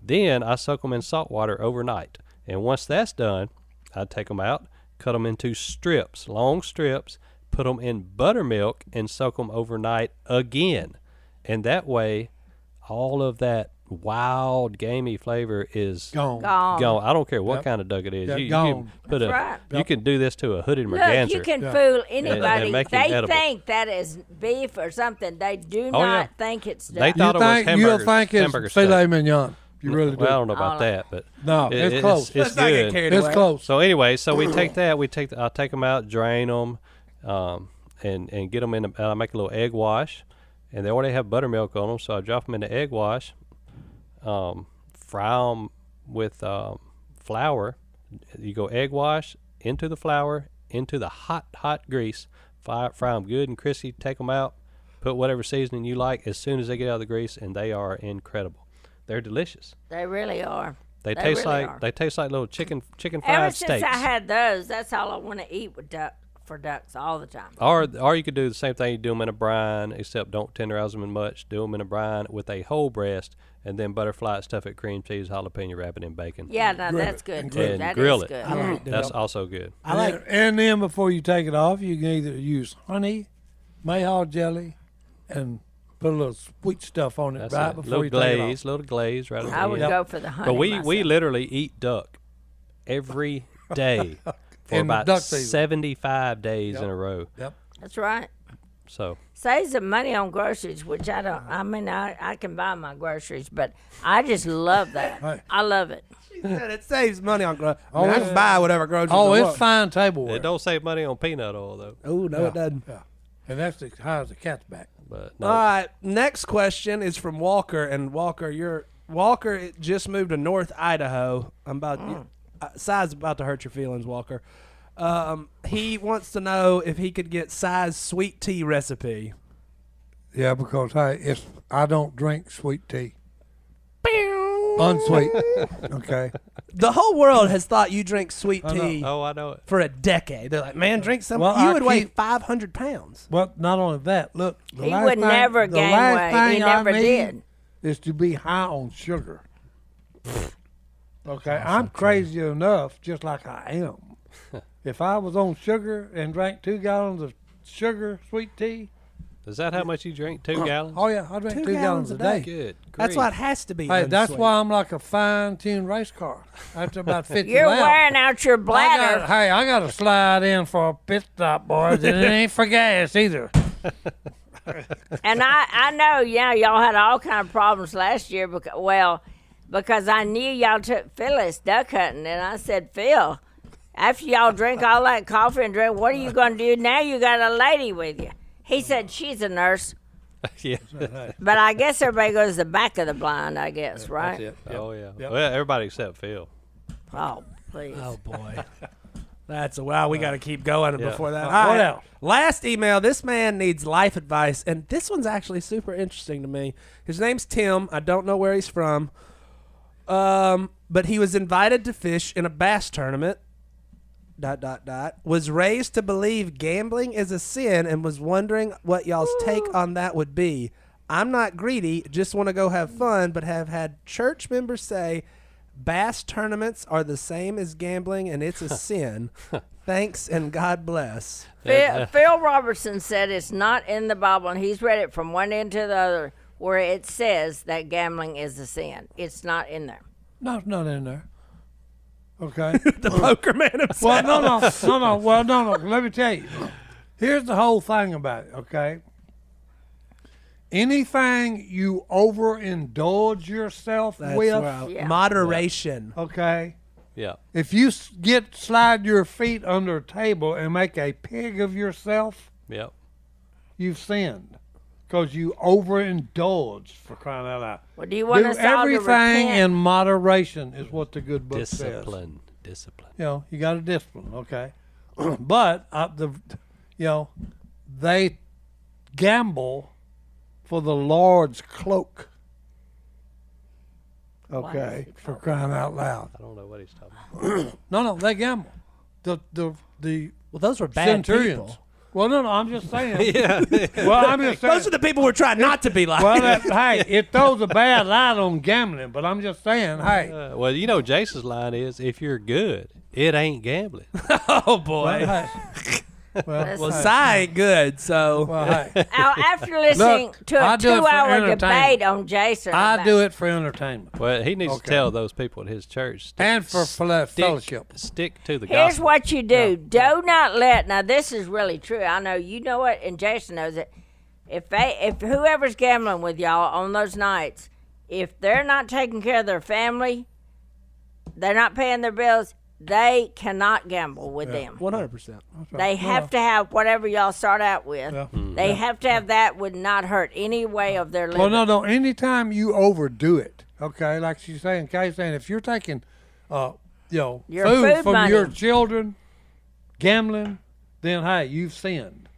Then I soak them in salt water overnight. And once that's done, I take them out, cut them into strips, long strips, put them in buttermilk, and soak them overnight again. And that way, all of that wild, gamey flavor is Gone. I don't care what Yep. kind of duck it is. Yeah, you gone. can put That's a right. you can do this to a hooded Look, merganser. you can Yeah. fool anybody. make it They edible. think that is beef or something. They do Oh, yeah. not think it's duck. They You thought it was think you'll hamburger- think hamburger it's steak. filet mignon? You really do. Well, I don't know about Oh, that, but No, it's close. It's Let's not get good. carried It's away. close. So anyway, so we take that. I'll take them out, drain them, and get them in. I make a little egg wash, and they already have buttermilk on them, so I drop them in the egg wash. Fry them with flour. You go egg wash into the flour, into the hot grease. Fry them good and crispy. Take them out. Put whatever seasoning you like as soon as they get out of the grease, and they are incredible. They're delicious. They really are. They They taste really like are. little chicken Ever fried since steaks. I had those, that's all I want to eat with duck for ducks all the time. Or you could do the same thing. You do them in a brine, except don't tenderize them in much. Do them in a brine with a whole breast, and then butterfly it, stuff it, cream cheese, jalapeno wrapping, and bacon. Yeah, no, Grill that's it. good. And Too. And That grill is it. good. I like That's that. also good. I like. And then before you take it off, you can either use honey, mayhaw jelly, and put a little sweet stuff on it That's right it. before you take it off. Little glaze, right at I the would end. go for the honey. But we myself. literally eat duck every day for In the about duck season. 75 days Yep. in a row. Yep. That's right. So Saves some money on groceries, which I don't. I mean, I can buy my groceries, but I just love that. Right. I love it. She said it saves money on groceries. Oh, I it's- can buy whatever groceries. Oh, I it's want. fine tableware. it don't save money on peanut oil though. Oh no, it doesn't. Yeah. And that's the high as the cat's back. But no, All right, next question is from Walker, and Walker it just moved to North Idaho. I'm about Si's about to hurt your feelings, Walker. He wants to know if he could get Si's sweet tea recipe. Yeah, because I don't drink sweet tea. Unsweet. Okay. The whole world has thought you drink sweet I know. tea oh, I know it. for a decade. They're like, man, drink some. Well, you I would weigh keep- 500 pounds. Well, not only that. Look, the He last would thing- never the gain last weight. thing He I never need did. Is to be high on sugar. Okay, I'm crazy enough, just like I am. If I was on sugar and drank 2 gallons of sugar sweet tea, Is that how much you drink? 2 gallons? oh yeah, I drink 2 2 gallons a day. Good. That's grief. why it has to be. Hey, that's unsweet. why I'm like a fine-tuned race car. After about 50 You're laps, wearing out your bladder. I got to slide in for a pit stop, boys, and it ain't for gas either. And I know, yeah, y'all had all kind of problems last year. Because I knew y'all took Phyllis duck hunting, and I said, Phil, after y'all drink all that coffee and drink, what are you going to do now? You got a lady with you. He said she's a nurse, yeah. but I guess everybody goes the back of the blind. I guess, right? That's it. Yep. Oh yeah. Yep. Well, everybody except Phil. Oh, please. Oh boy. That's a wow. We got to keep going Yeah. before that. What All right. else? Last email. This man needs life advice, and this one's actually super interesting to me. His name's Tim. I don't know where he's from, but he was invited to fish in a bass tournament. ... Was raised to believe gambling is a sin, and was wondering what y'all's take on that would be. I'm not greedy, just want to go have fun, but have had church members say bass tournaments are the same as gambling and it's a sin. Thanks and God bless. Phil Robertson said it's not in the Bible, and he's read it from one end to the other, where it says that gambling is a sin. It's not in there. No, it's not in there. Okay. The poker man himself. Well, no. Well, no. Let me tell you. Here's the whole thing about it, okay? Anything you overindulge yourself That's with, right. Yeah. Moderation. okay? Yeah. If you slide your feet under a table and make a pig of yourself, Yep. you've sinned. Because you overindulged, for crying out loud. Well, do you want Do us all to everything repent? in moderation is what the good book says. Discipline. You know, you got to discipline, okay? But they gamble for the Lord's cloak. Okay, for crying out loud. I don't know what he's talking about. No, they gamble. The Well, those were bad centurions. people. Well, no, I'm just saying. Yeah. Well, I'm just saying. Those are the people we're trying not to be like. Well, hey, it throws a bad light on gambling, but I'm just saying, hey. Well, you know, Jason's line is, if you're good, it ain't gambling. Oh boy. Well, Si ain't good, so Well, hey, Now, after listening Look, to I a do it for 2-hour entertainment. debate on Jason, I do it for entertainment Well, he needs to Okay. tell those people at his church. and for fellowship. Stick to the Here's gospel. what you do. Do not let. Now, this is really true. I know you know it, and Jason knows it. If whoever's gambling with y'all on those nights, if they're not taking care of their family, they're not paying their bills, they cannot gamble with them. 100%. They have to have whatever y'all start out with. Yeah. They have to have that would not hurt any way of their living. Well, no. Anytime you overdo it, okay, like she's saying, Kay's saying, if you're taking, Your food food from money. your children, gambling, then hey, you've sinned.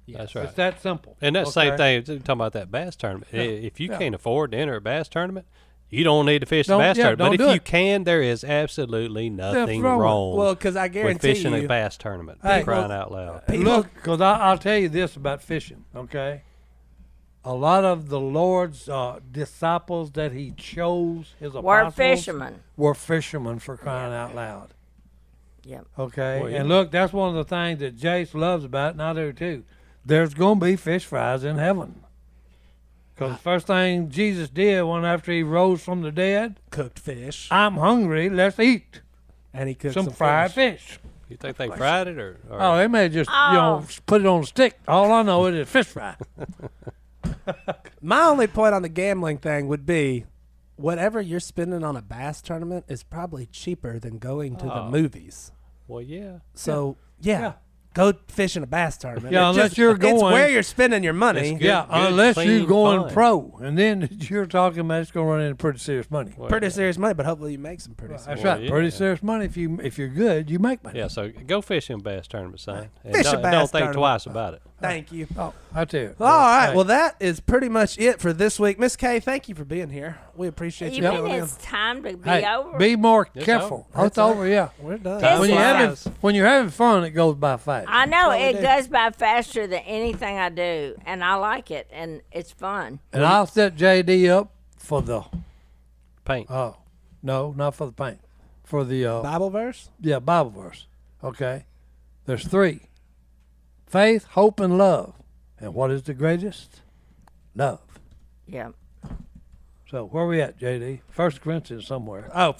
That's right. It's that simple. And that okay? same thing, talking about that bass tournament. If you Yeah. can't afford to enter a bass tournament, you don't need to fish the Don't- bass yeah, tournament. But don't if do you it. can, there is absolutely nothing wrong with it. wrong Well, 'cause I with guarantee fishing you- a bass tournament. Hey, Crying out loud. Look, because I'll tell you this about fishing, okay? A lot of the Lord's disciples that he chose, his We're apostles, fishermen. were fishermen for crying out loud. Yep. Okay, Well, yeah. and look, that's one of the things that Jace loves about it, and I do too. There's going to be fish fries in heaven. Because the first thing Jesus did when after he rose from the dead, Cooked fish. I'm hungry, let's eat And he cooked some fried fish. You think they fried it or Oh, they may just Oh. put it on a stick. All I know is it's fish fry. My only point on the gambling thing would be whatever you're spending on a bass tournament is probably cheaper than going to the movies. well, yeah. So, yeah. Go fishing a bass tournament. Yeah, It unless just- you're It's going- where you're spending your money. Good, Yeah, unless you're clean going fun. pro, and then you're talking about it's going to run into pretty serious money. Well, Pretty serious money, but hopefully you make some pretty serious That's Well, right, yeah. pretty serious money. If you're good, you make money. Yeah, so go fishing a bass tournament, son. And Fish a don't, bass don't think tournament. twice about it. Thank you. Oh, I tell you. All right. Hey, Well, that is pretty much it for this week. Miss Kay, thank you for being here. We appreciate You you mean coming in. it's time to be hey, over? be more It's careful. over. Oh, it's over. Yeah. We're done. This When you're is- having fun, it goes by fast. I know what we it do. goes by faster than anything I do, and I like it, and it's fun. And I'll set JD up for the Paint. no, not for the paint, for the Bible verse? Bible verse. Okay, there's 3: faith, hope, and love. And what is the greatest? Love. Yeah. So where we at, JD? 1 Corinthians somewhere. Oh,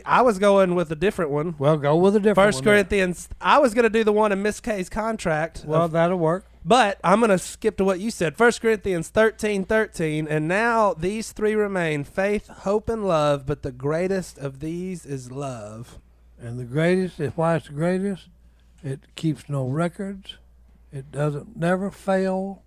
I was going with a different one. Well, go with a different First one then. Corinthians. I was going to do the one in Miss Kay's contract. Well, that'll work. But I'm going to skip to what you said. 1 Corinthians 13:13. And now these 3 remain: faith, hope, and love. But the greatest of these is love. And the greatest is why it's the greatest. It keeps no records. It doesn't never fail.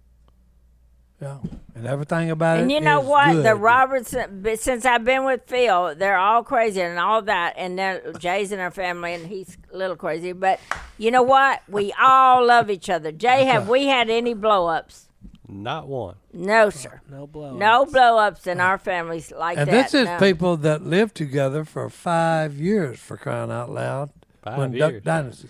Yeah, and everything about it. And you know is what? The good. Robertson, but since I've been with Phil, they're all crazy and all that. And then Jay's in our family, and he's a little crazy. But you know what? We all love each other. Jay, have we had any blow-ups? Not one. No, sir. No blow. No blow-ups in our families like And that. this is no. people that lived together for 5 years, for crying out loud. 5 when years. Duck Dynasty.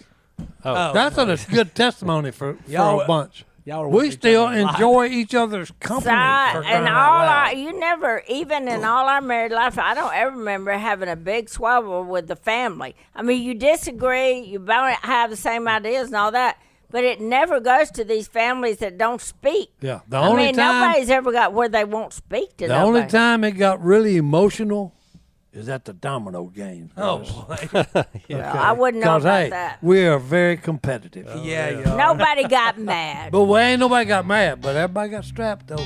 Oh, That's a good testimony for Y'all- a bunch. Y'all were We with each still other a lot. enjoy each other's company. for crying And out all loud. our, you never, even in all our married life, I don't ever remember having a big squabble with the family. I mean, you disagree, you both have the same ideas and all that, but it never goes to these families that don't speak. Yeah, the I only mean, time nobody's ever got where they won't speak to the nobody. only time it got really emotional is at the domino game. Oh, Well, I wouldn't know 'Cause, about hey, that. we are very competitive. yeah, y'all. Nobody got mad. But ain't nobody got mad, but everybody got strapped though.